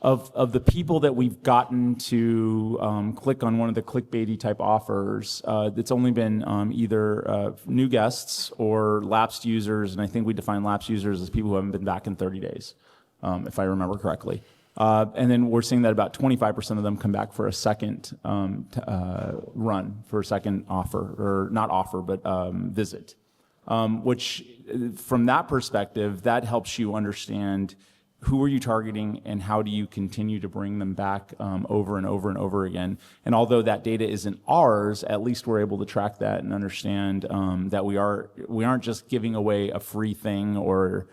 of the people that we've gotten to click on one of the clickbaity type offers, it's only been either new guests or lapsed users, and I think we define lapsed users as people who haven't been back in 30 days, if I remember correctly. And then we're seeing that about 25% of them come back for a second run, for a second offer, or not offer, but visit. Which, from that perspective, that helps you understand who are you targeting and how do you continue to bring them back over and over and over again. And although that data isn't ours, at least we're able to track that and understand that we aren't just giving away a free thing or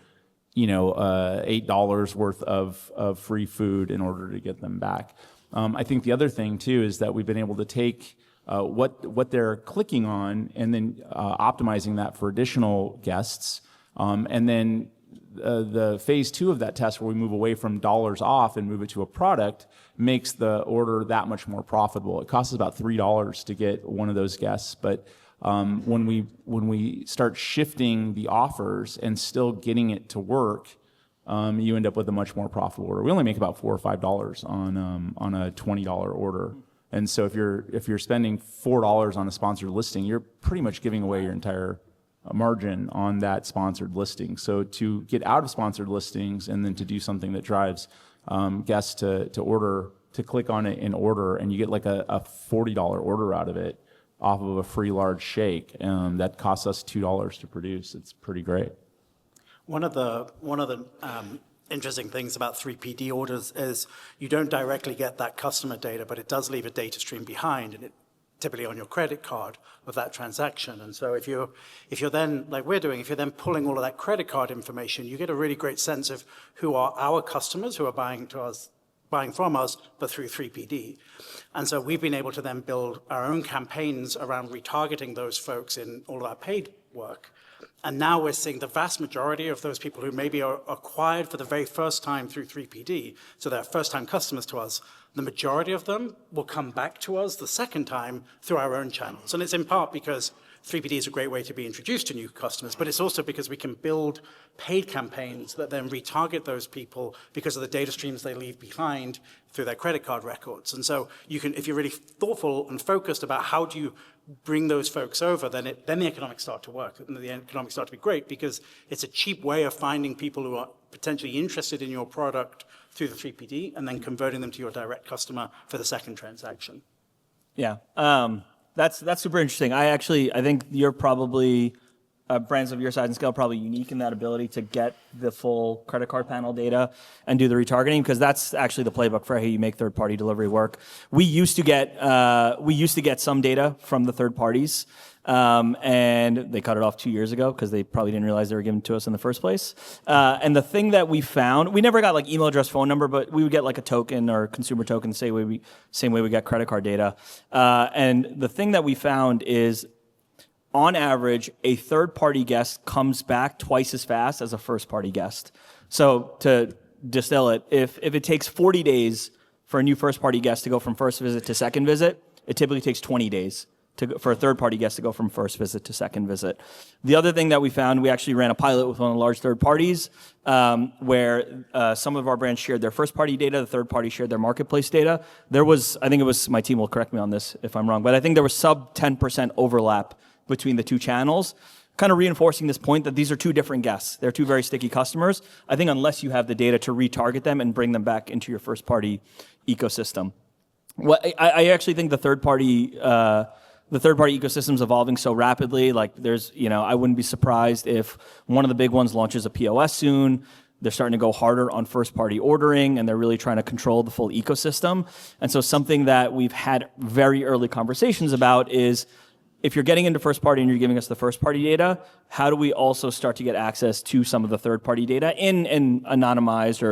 $8 worth of free food in order to get them back. I think the other thing too is that we've been able to take what they're clicking on and then optimizing that for additional guests, and then the phase 2 of that test, where we move away from dollars off and move it to a product, makes the order that much more profitable. It costs about $3 to get one of those guests, but when we start shifting the offers and still getting it to work, you end up with a much more profitable order. We only make about $4 or $5 on a $20 order, and so if you're spending $4 on a sponsored listing, you're pretty much giving away your entire margin on that sponsored listing. So to get out of sponsored listings and then to do something that drives guests to click on it and order, and you get like a $40 order out of it off of a free large shake, that costs us $2 to produce. It's pretty great. One of the interesting things about 3PD orders is you don't directly get that customer data, but it does leave a data stream behind, and it typically on your credit card of that transaction. And so if you're then, like we're doing, if you're then pulling all of that credit card information, you get a really great sense of who are our customers who are buying from us, but through 3PD. And so we've been able to then build our own campaigns around retargeting those folks in all of our paid work. And now we're seeing the vast majority of those people who maybe are acquired for the very first time through 3PD, so they're first-time customers to us, the majority of them will come back to us the second time through our own channels. And it's in part because 3PD is a great way to be introduced to new customers, but it's also because we can build paid campaigns that then retarget those people because of the data streams they leave behind through their credit card records. And so you can, if you're really thoughtful and focused about how do you bring those folks over, then the economics start to work, and the economics start to be great because it's a cheap way of finding people who are potentially interested in your product through the 3PD and then converting them to your direct customer for the second transaction. Yeah. That's super interesting. I think you're probably, brands of your size and scale, probably unique in that ability to get the full credit card panel data and do the retargeting, because that's actually the playbook for how you make third-party delivery work. We used to get some data from the third parties, and they cut it off 2 years ago because they probably didn't realize they were given to us in the first place. And the thing that we found, we never got like email address, phone number, but we would get like a token or a consumer token, same way we got credit card data. And the thing that we found is, on average, a third-party guest comes back twice as fast as a first-party guest. So to distill it, if it takes 40 days for a new first-party guest to go from first visit to second visit, it typically takes 20 days for a third-party guest to go from first visit to second visit. The other thing that we found, we actually ran a pilot with one of the large third parties where some of our brands shared their first-party data, the third party shared their marketplace data. There was, I think it was, my team will correct me on this if I'm wrong, but I think there was sub 10% overlap between the two channels, kind of reinforcing this point that these are two different guests. They're two very sticky customers. I think unless you have the data to retarget them and bring them back into your first-party ecosystem. I actually think the third-party ecosystem is evolving so rapidly. Like I wouldn't be surprised if one of the big ones launches a POS soon. They're starting to go harder on first-party ordering, and they're really trying to control the full ecosystem. And so something that we've had very early conversations about is, if you're getting into first party and you're giving us the first party data, how do we also start to get access to some of the third party data in an anonymized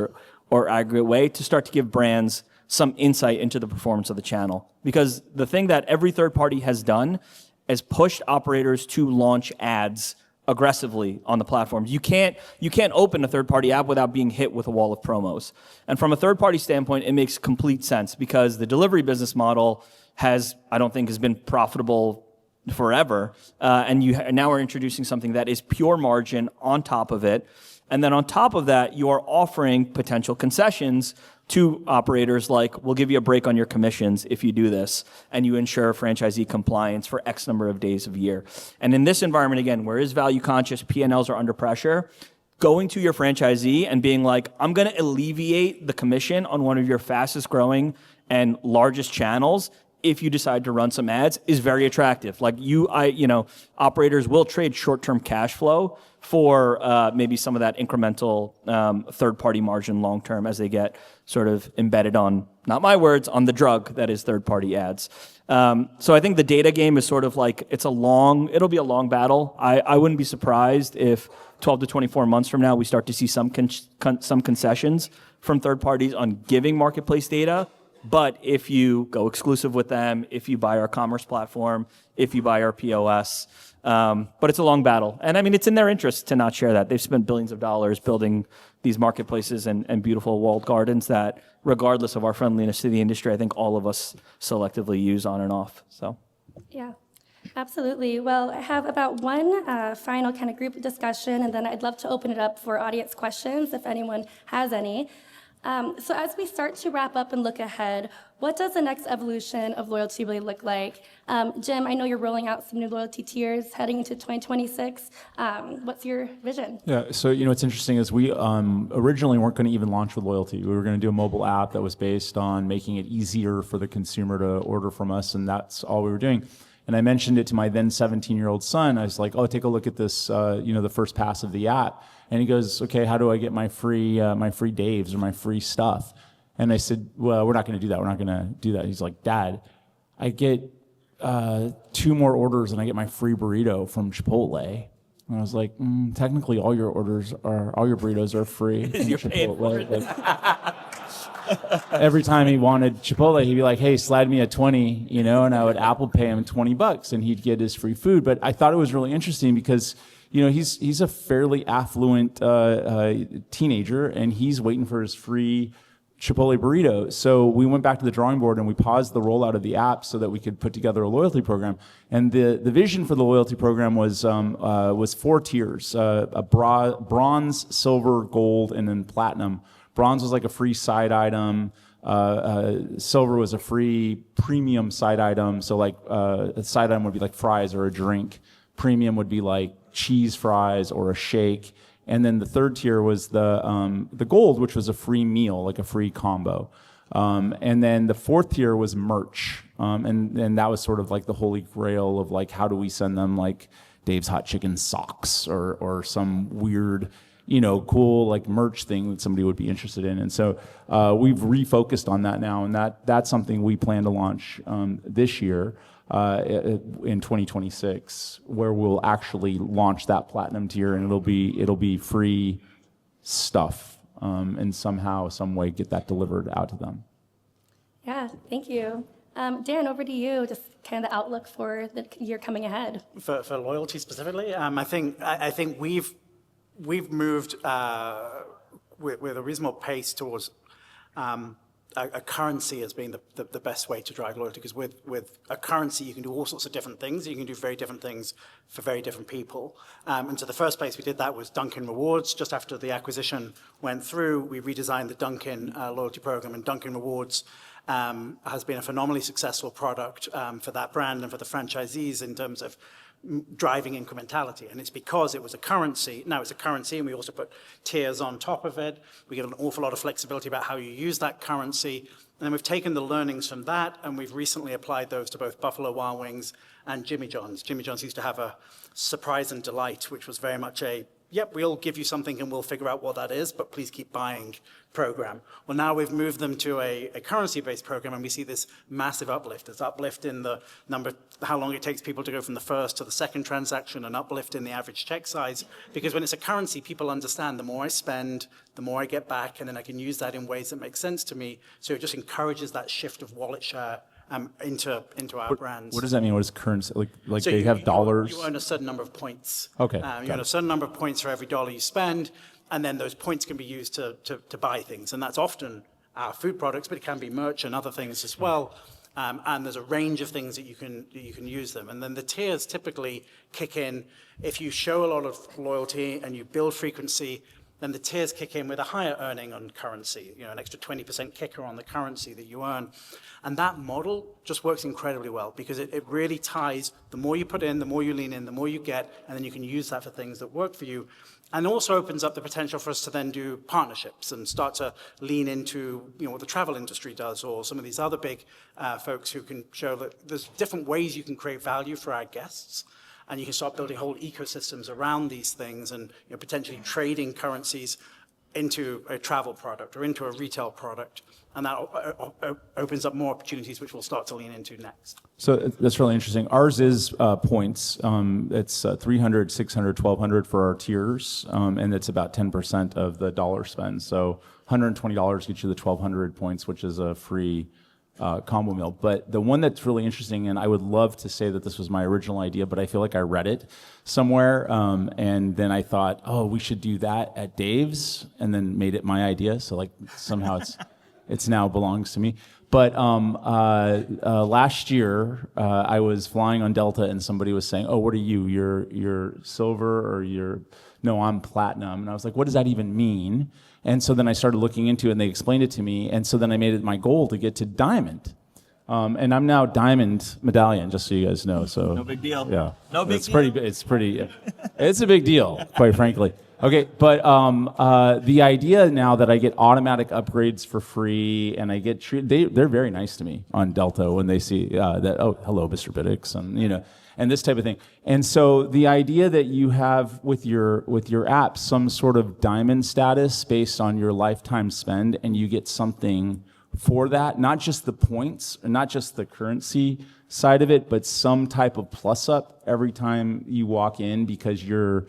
or aggregate way to start to give brands some insight into the performance of the channel? Because the thing that every third party has done is pushed operators to launch ads aggressively on the platforms. You can't open a third party app without being hit with a wall of promos. And from a third party standpoint, it makes complete sense because the delivery business model has been profitable forever, and now are introducing something that is pure margin on top of it. And then on top of that, you are offering potential concessions to operators like, we'll give you a break on your commissions if you do this, and you ensure franchisee compliance for X number of days of year. And in this environment, again, where is value conscious, P&Ls are under pressure, going to your franchisee and being like, I'm going to alleviate the commission on one of your fastest growing and largest channels if you decide to run some ads is very attractive. Like operators will trade short-term cash flow for maybe some of that incremental third-party margin long-term as they get sort of embedded on, not my words, on the drug that is third-party ads. So I think the data game is sort of like, it'll be a long battle. I wouldn't be surprised if 12 to 24 months from now, we start to see some concessions from third parties on giving marketplace data. But if you go exclusive with them, if you buy our commerce platform, if you buy our POS, but it's a long battle. And I mean, it's in their interest to not share that. They've spent billions of dollars building these marketplaces and beautiful walled gardens that, regardless of our friendliness to the industry, I think all of us selectively use on and off. So, Yeah, absolutely. Well, I have about one final kind of group discussion, and then I'd love to open it up for audience questions if anyone has any. So as we start to wrap up and look ahead, what does the next evolution of loyalty really look like? Jim, I know you're rolling out some new loyalty tiers heading into 2026. What's your vision? Yeah, so what's interesting is we originally weren't going to even launch with loyalty. We were going to do a mobile app that was based on making it easier for the consumer to order from us, and that's all we were doing. And I mentioned it to my then 17-year-old son. I was like, "Oh, take a look at this, the first pass of the app." And he goes, "Okay, how do I get my free Daves or my free stuff?" And I said, "Well, we're not going to do that. We're not going to do that." He's like, "Dad, I get 2 more orders and I get my free burrito from Chipotle." And I was like, "Technically, all your burritos are free." You're paying for it. Every time he wanted Chipotle, he'd be like, "Hey, slide me a 20, and I would Apple Pay him $20 and he'd get his free food. But I thought it was really interesting because, he's a fairly affluent teenager and he's waiting for his free Chipotle burrito. So we went back to the drawing board and we paused the rollout of the app so that we could put together a loyalty program. And the vision for the loyalty program was 4 tiers: bronze, silver, gold, and then platinum. Bronze was like a free side item. Silver was a free premium side item. So like a side item would be like fries or a drink. Premium would be like cheese fries or a shake. And then the third tier was the gold, which was a free meal, like a free combo. And then the fourth tier was merch. And that was sort of like the holy grail of like, how do we send them like Dave's Hot Chicken socks or some weird, cool like merch thing that somebody would be interested in. And so we've refocused on that now, and that's something we plan to launch this year in 2026, where we'll actually launch that platinum tier, and it'll be free stuff, and somehow, some way, get that delivered out to them. Yeah, thank you. Dan, over to you, just kind of the outlook for the year coming ahead. For loyalty specifically, I think we've moved with a reasonable pace towards a currency as being the best way to drive loyalty, because with a currency you can do all sorts of different things. You can do very different things for very different people. And so the first place we did that was Dunkin' Rewards. Just after the acquisition went through, we redesigned the Dunkin' loyalty program, and Dunkin' Rewards has been a phenomenally successful product for that brand and for the franchisees in terms of driving incrementality. And it's because it was a currency. Now it's a currency, and we also put tiers on top of it. We get an awful lot of flexibility about how you use that currency. And then we've taken the learnings from that, and we've recently applied those to both Buffalo Wild Wings and Jimmy John's. Jimmy John's used to have a surprise and delight, which was very much yep, we'll give you something and we'll figure out what that is, but please keep buying program. Well, now we've moved them to a currency-based program, and we see this massive uplift. There's uplift in the number, how long it takes people to go from the first to the second transaction, an uplift in the average check size, because when it's a currency, people understand the more I spend, the more I get back, and then I can use that in ways that make sense to me. So it just encourages that shift of wallet share into our brands. What does that mean? What is currency? Like So they have dollars? You earn a certain number of points. Okay, You earn a certain number of points for every dollar you spend, and then those points can be used to buy things. And that's often our food products, but it can be merch and other things as well. And there's a range of things that you can use them. And then the tiers typically kick in if you show a lot of loyalty and you build frequency. Then the tiers kick in with a higher earning on currency, an extra 20% kicker on the currency that you earn. And that model just works incredibly well because it really ties, the more you put in, the more you lean in, the more you get, and then you can use that for things that work for you. And also opens up the potential for us to then do partnerships and start to lean into what the travel industry does or some of these other big folks who can show that there's different ways you can create value for our guests. And you can start building whole ecosystems around these things and potentially trading currencies into a travel product or into a retail product. And that opens up more opportunities, which we'll start to lean into next. So that's really interesting. Ours is points. It's 300, 600, 1,200 for our tiers, and it's about 10% of the dollar spend. So $120 gets you the 1,200 points, which is a free combo meal. But the one that's really interesting, and I would love to say that this was my original idea, but I feel like I read it somewhere, and then I thought, oh, we should do that at Dave's, and then made it my idea. So like somehow it's now belongs to me. But last year, I was flying on Delta, and somebody was saying, "Oh, what are you? You're silver, or no, I'm platinum." And I was like, "What does that even mean?" And so then I started looking into it, and they explained it to me. And so then I made it my goal to get to diamond. And I'm now diamond medallion, just so you guys know. So no big deal. Yeah, no big deal. It's a big deal, quite frankly. Okay, but the idea now that I get automatic upgrades for free, and I get treated, they're very nice to me on Delta when they see that, oh, hello, Mr. Biddix, and this type of thing. And so the idea that you have with your app some sort of diamond status based on your lifetime spend, and you get something for that, not just the points, or not just the currency side of it, but some type of plus up every time you walk in because you're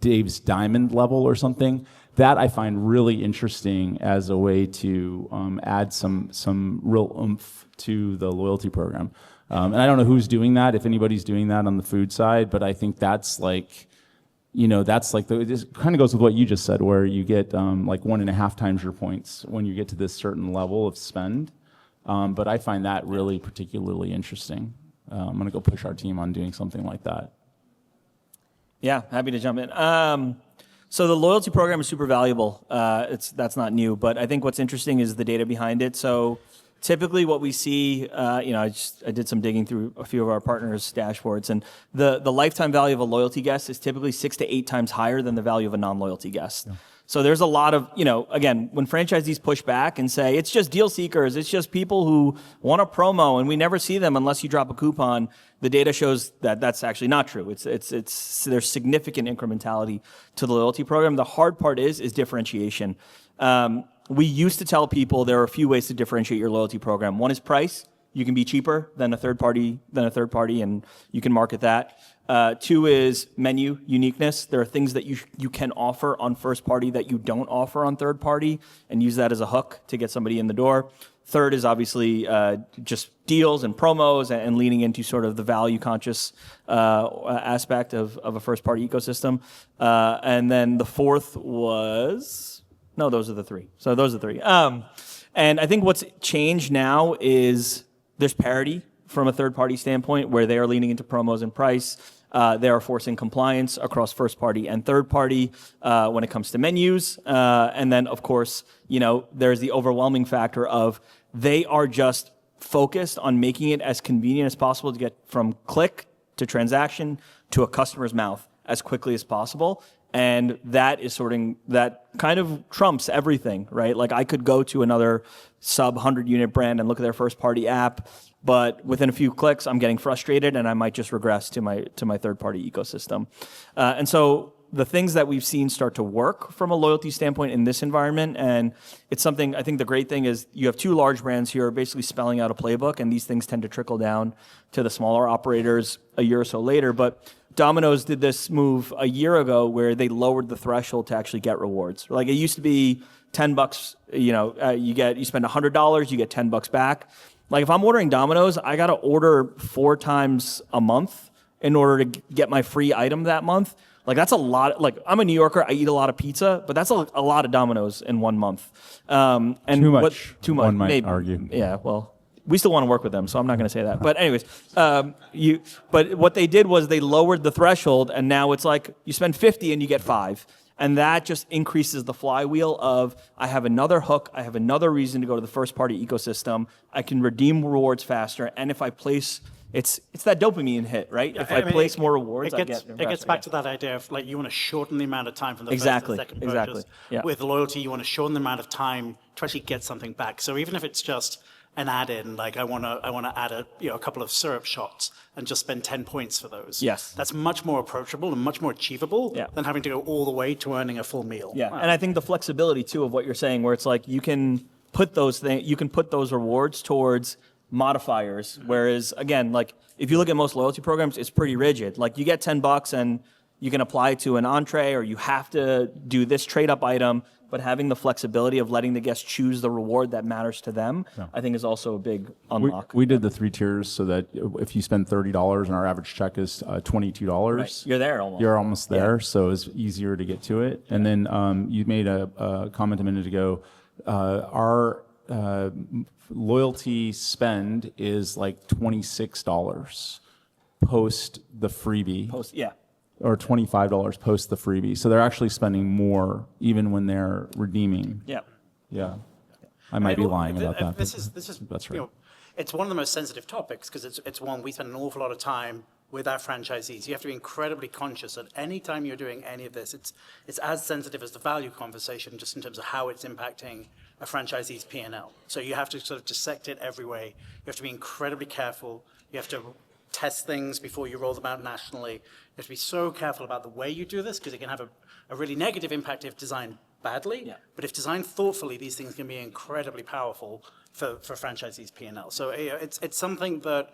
Dave's diamond level or something. That I find really interesting as a way to add some real oomph to the loyalty program. And I don't know who's doing that, if anybody's doing that on the food side, but I think that's like, it just kind of goes with what you just said, where you get like 1.5 times your points when you get to this certain level of spend. But I find that really particularly interesting. I'm going to go push our team on doing something like that. Yeah, happy to jump in. So the loyalty program is super valuable. That's not new, but I think what's interesting is the data behind it. So typically what we see, I did some digging through a few of our partners' dashboards, and the lifetime value of a loyalty guest is typically 6 to 8 times higher than the value of a non-loyalty guest. Yeah. So there's a lot of, again, when franchisees push back and say, it's just deal seekers, it's just people who want a promo and we never see them unless you drop a coupon, the data shows that that's actually not true. There's significant incrementality to the loyalty program. The hard part is differentiation. We used to tell people there are a few ways to differentiate your loyalty program. One is price. You can be cheaper than a third party, and you can market that. 2 is menu uniqueness. There are things that you can offer on first party that you don't offer on third party, and use that as a hook to get somebody in the door. 3rd is obviously just deals and promos and leaning into sort of the value conscious aspect of a first party ecosystem. And then the 4th was, no, those are the 3. So those are the 3. And I think what's changed now is there's parity from a third-party standpoint where they are leaning into promos and price. They are forcing compliance across first-party and third-party when it comes to menus. And then, of course, there's the overwhelming factor of they are just focused on making it as convenient as possible to get from click to transaction to a customer's mouth as quickly as possible. And that kind of trumps everything, right? Like I could go to another sub 100 unit brand and look at their first party app, but within a few clicks, I'm getting frustrated and I might just regress to my third party ecosystem. And so the things that we've seen start to work from a loyalty standpoint in this environment, and it's something, I think the great thing is you have 2 large brands here basically spelling out a playbook, and these things tend to trickle down to the smaller operators a year or so later. But Domino's did this move a year ago where they lowered the threshold to actually get rewards. Like it used to be $10, you spend $100, you get $10 back. Like if I'm ordering Domino's, I got to order 4 times a month in order to get my free item that month. Like that's a lot. Like I'm a New Yorker, I eat a lot of pizza, but that's a lot of Domino's in 1 month. And too much. Too much. One might maybe, argue. Yeah. Well, We still want to work with them, so I'm not going to say that. But anyways, but what they did was they lowered the threshold, and now it's like you spend 50 and you get 5. And that just increases the flywheel of I have another hook, I have another reason to go to the first party ecosystem, I can redeem rewards faster, and if I place, it's that dopamine hit, right? If I place more rewards, I get it gets back to that idea of like you want to shorten the amount of time from the Exactly, first to the second purchase. yeah. With loyalty, you want to shorten the amount of time to actually get something back. So even if it's just an add-in, like I want to add a couple of syrup shots and just spend 10 points for those. Yes. That's much more approachable and much more achievable than having to go all the way to earning a full meal. Yeah, and I think the flexibility too of what you're saying, where it's like you can put those rewards towards modifiers. Whereas again, like if you look at most loyalty programs, it's pretty rigid. Like you get $10 and you can apply to an entree, or you have to do this trade up item. But having the flexibility of letting the guest choose the reward that matters to them, I think is also a big unlock. We did the 3 tiers so that if you spend $30 and our average check is $22, Right. You're there almost. You're almost there, so it's easier to get to it. And then you made a comment a minute ago. Our loyalty spend is like $26 post the freebie. Yeah. Or $25 post the freebie. So they're actually spending more even when they're redeeming. Yeah. Yeah. I might be lying about that. This is that's right. You know, it's one of the most sensitive topics because it's one we spend an awful lot of time with our franchisees. You have to be incredibly conscious that any time you're doing any of this, it's as sensitive as the value conversation, just in terms of how it's impacting a franchisee's P&L. So you have to sort of dissect it every way. You have to be incredibly careful. You have to test things before you roll them out nationally. You have to be so careful about the way you do this because it can have a really negative impact if designed badly. Yeah. But if designed thoughtfully, these things can be incredibly powerful for franchisees' P&L. So it's something that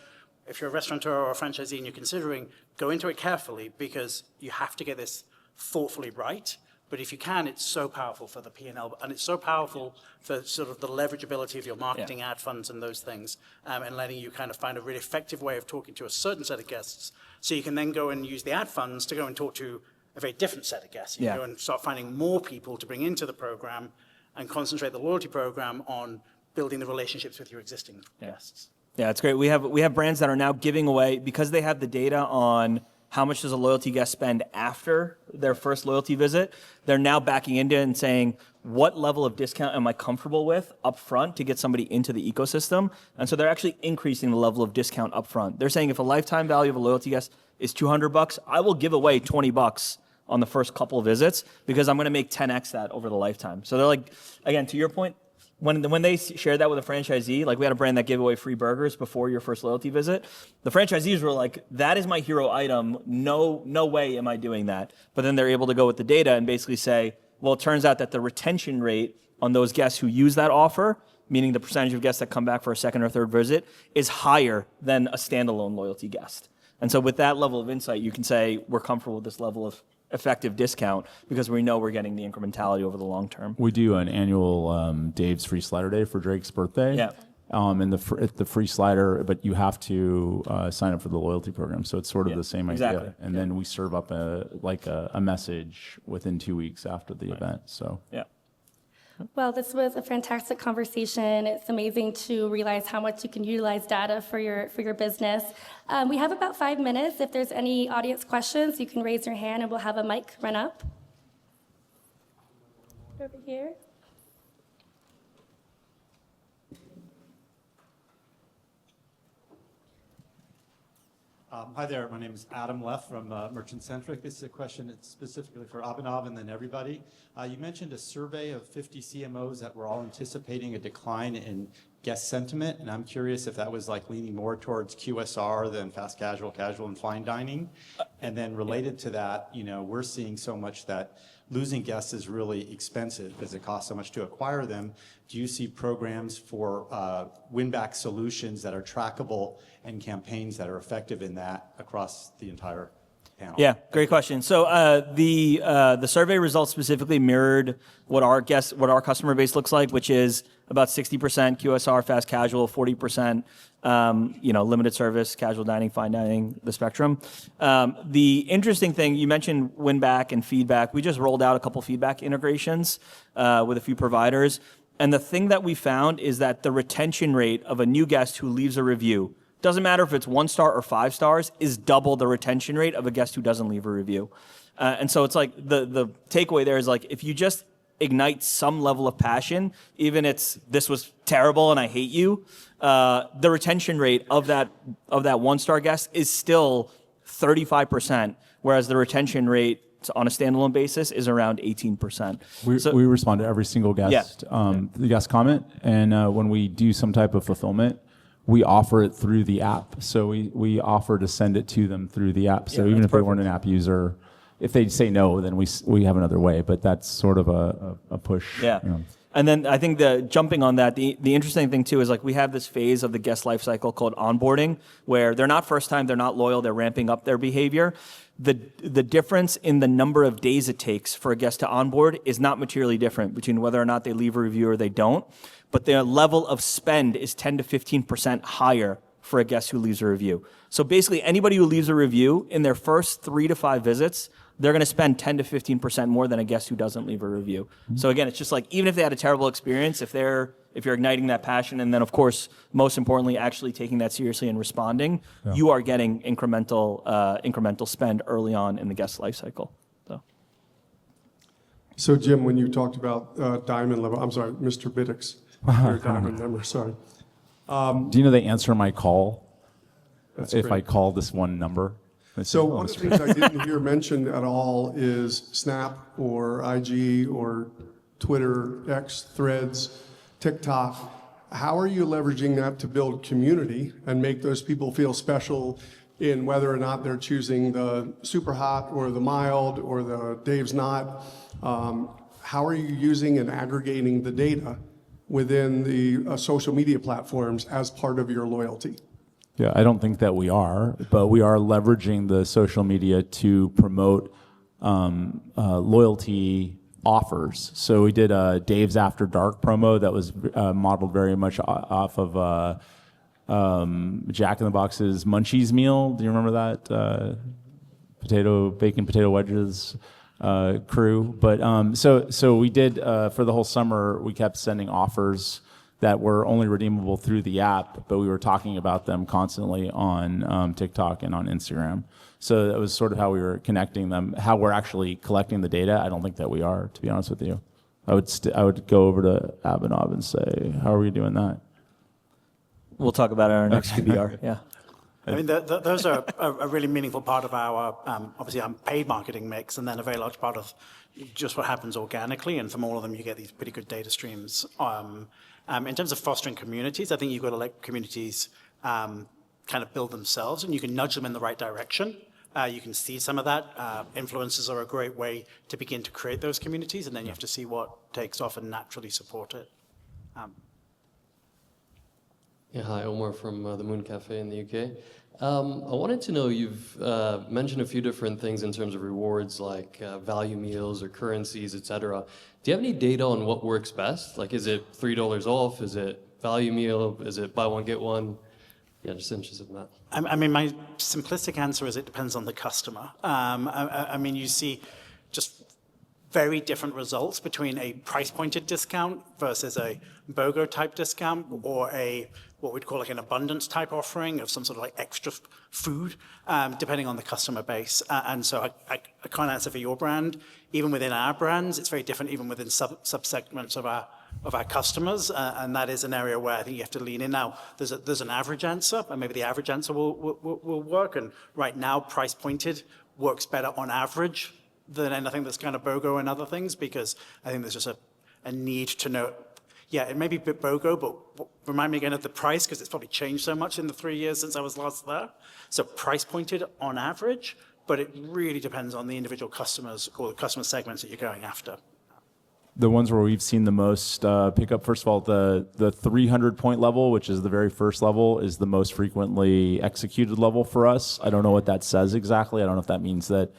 if you're a restaurateur or a franchisee and you're considering, go into it carefully because you have to get this thoughtfully right. But if you can, it's so powerful for the P&L, and it's so powerful for sort of the leverageability of your marketing ad funds and those things, and letting you kind of find a really effective way of talking to a certain set of guests, so you can then go and use the ad funds to go and talk to a very different set of guests. You go and start finding more people to bring into the program and concentrate the loyalty program on building the relationships with your existing guests. Yeah, it's great. We have brands that are now giving away, because they have the data on how much does a loyalty guest spend after their first loyalty visit, they're now backing into it and saying, what level of discount am I comfortable with up front to get somebody into the ecosystem? And so they're actually increasing the level of discount up front. They're saying if a lifetime value of a loyalty guest is $200, I will give away $20 on the first couple of visits because I'm going to make 10x that over the lifetime. So they're like, again, to your point, when they shared that with a franchisee, like we had a brand that gave away free burgers before your first loyalty visit, the franchisees were like, that is my hero item. No way am I doing that. But then they're able to go with the data and basically say, well, it turns out that the retention rate on those guests who use that offer, meaning the percentage of guests that come back for a second or third visit, is higher than a standalone loyalty guest. And so with that level of insight, you can say, we're comfortable with this level of effective discount because we know we're getting the incrementality over the long term. We do an annual Dave's Free Slider Day for Drake's birthday. Yeah. And the free slider, but you have to sign up for the loyalty program. So it's sort of the same exactly. idea. And then we serve up a message within 2 weeks after the event. So Yeah. Well, this was a fantastic conversation. It's amazing to realize how much you can utilize data for your business. We have about 5 minutes. If there's any audience questions, you can raise your hand and we'll have a mic run up. Over here. Hi there, my name is Adam Leff from Merchant Centric. This is a question that's specifically for Abhinav and then everybody. You mentioned a survey of 50 CMOs that were all anticipating a decline in guest sentiment, and I'm curious if that was like leaning more towards QSR than fast casual, casual, and fine dining. And then related to that, you know, we're seeing so much that losing guests is really expensive because it costs so much to acquire them. Do you see programs for win-back solutions that are trackable and campaigns that are effective in that across the entire panel? Yeah, great question. So the survey results specifically mirrored what our customer base looks like, which is about 60% QSR, fast casual, 40% limited service, casual dining, fine dining, the spectrum. The interesting thing, you mentioned win back and feedback. We just rolled out a couple feedback integrations with a few providers. And the thing that we found is that the retention rate of a new guest who leaves a review, doesn't matter if it's 1 star or 5 stars, is double the retention rate of a guest who doesn't leave a review. And so it's like the takeaway there is like, if you just ignite some level of passion, even this was terrible and I hate you, the retention rate of that 1-star guest is still 35%, whereas the retention rate on a standalone basis is around 18%. We respond to every single guest, the guest comment, and when we do some type of fulfillment, we offer it through the app. So we offer to send it to them through the app. So even if they weren't an app user, if they say no, then we have another way. But that's sort of a push. Yeah. You know. And then I think jumping on that, the interesting thing too is like we have this phase of the guest life cycle called onboarding, where they're not first time, they're not loyal, they're ramping up their behavior. The difference in the number of days it takes for a guest to onboard is not materially different between whether or not they leave a review or they don't, but their level of spend is 10 to 15% higher for a guest who leaves a review. So basically anybody who leaves a review in their first 3 to 5 visits, they're going to spend 10 to 15% more than a guest who doesn't leave a review. Mm-hmm. So again, it's just like, even if they had a terrible experience, if you're igniting that passion, and then of course, most importantly, actually taking that seriously and responding, you are getting incremental spend early on in the guest life cycle. So Jim, when you talked about diamond level, I'm sorry, Mr. Biddix, your diamond number, sorry. Do you know they answer my call if great. I call this one number? So one of the things I didn't hear mentioned at all is Snap or IG or Twitter, X, Threads, TikTok. How are you leveraging that to build community and make those people feel special in whether or not they're choosing the super hot or the mild or the Dave's not? How are you using and aggregating the data within the social media platforms as part of your loyalty? Yeah, I don't think that we are, but we are leveraging the social media to promote loyalty offers. So we did a Dave's After Dark promo that was modeled very much off of Jack in the Box's Munchies meal. Do you remember that? Bacon potato wedges crew. But so we did for the whole summer, we kept sending offers that were only redeemable through the app, but we were talking about them constantly on TikTok and on Instagram. So that was sort of how we were connecting them. How we're actually collecting the data, I don't think that we are, to be honest with you. I would go over to Abhinav and say, how are we doing that? We'll talk about it in our next QBR, yeah. I mean, those are a really meaningful part of our, obviously, our paid marketing mix, and then a very large part of just what happens organically. And from all of them, you get these pretty good data streams. In terms of fostering communities, I think you've got to let communities kind of build themselves, and you can nudge them in the right direction. You can see some of that. Influencers are a great way to begin to create those communities, and then you have to see what takes off and naturally support it. Yeah, hi, Omar from the Moon Cafe in the UK. I wanted to know, you've mentioned a few different things in terms of rewards, like value meals or currencies, etc. Do you have any data on what works best? Like, is it $3 off? Is it value meal? Is it buy one, get one? Yeah, just interested in that. I mean, my simplistic answer is it depends on the customer. I mean, you see just very different results between a price-pointed discount versus a BOGO type discount, or a what we'd call like an abundance type offering of some sort of like extra food, depending on the customer base. And so I can't answer for your brand. Even within our brands, it's very different even within subsegments of our customers. And that is an area where I think you have to lean in. Now, there's an average answer, and maybe the average answer will work. And right now, price pointed works better on average than anything that's kind of BOGO and other things, because I think there's just a need to know. Yeah, it may be a bit BOGO, but remind me again of the price, because it's probably changed so much in the 3 years since I was last there. So price pointed on average, but it really depends on the individual customers or the customer segments that you're going after. The ones where we've seen the most pickup, first of all, the 300-point level, which is the very first level, is the most frequently executed level for us. I don't know what that says exactly. I don't know if that means that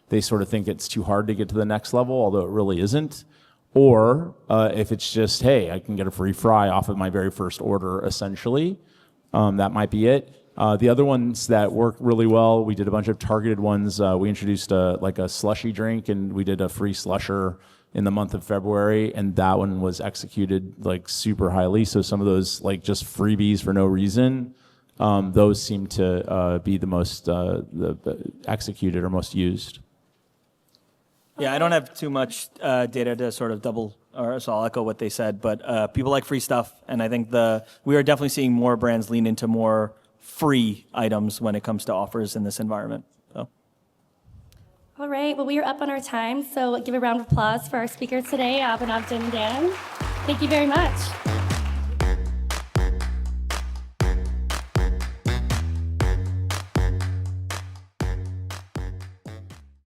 they sort of think it's too hard to get to the next level, although it really isn't. Or if it's just, hey, I can get a free fry off of my very first order, essentially. That might be it. The other ones that work really well, we did a bunch of targeted ones. We introduced a slushy drink, and we did a free slusher in the month of February, and that one was executed like super highly. So some of those like just freebies for no reason, those seem to be the most the executed or most used. Yeah, I don't have too much data to sort of so I'll echo what they said, but people like free stuff, and I think we are definitely seeing more brands lean into more free items when it comes to offers in this environment. So. All right, well, we are up on our time, so give a round of applause for our speakers today, Abhinav, Jim, and Dan. Thank you very much.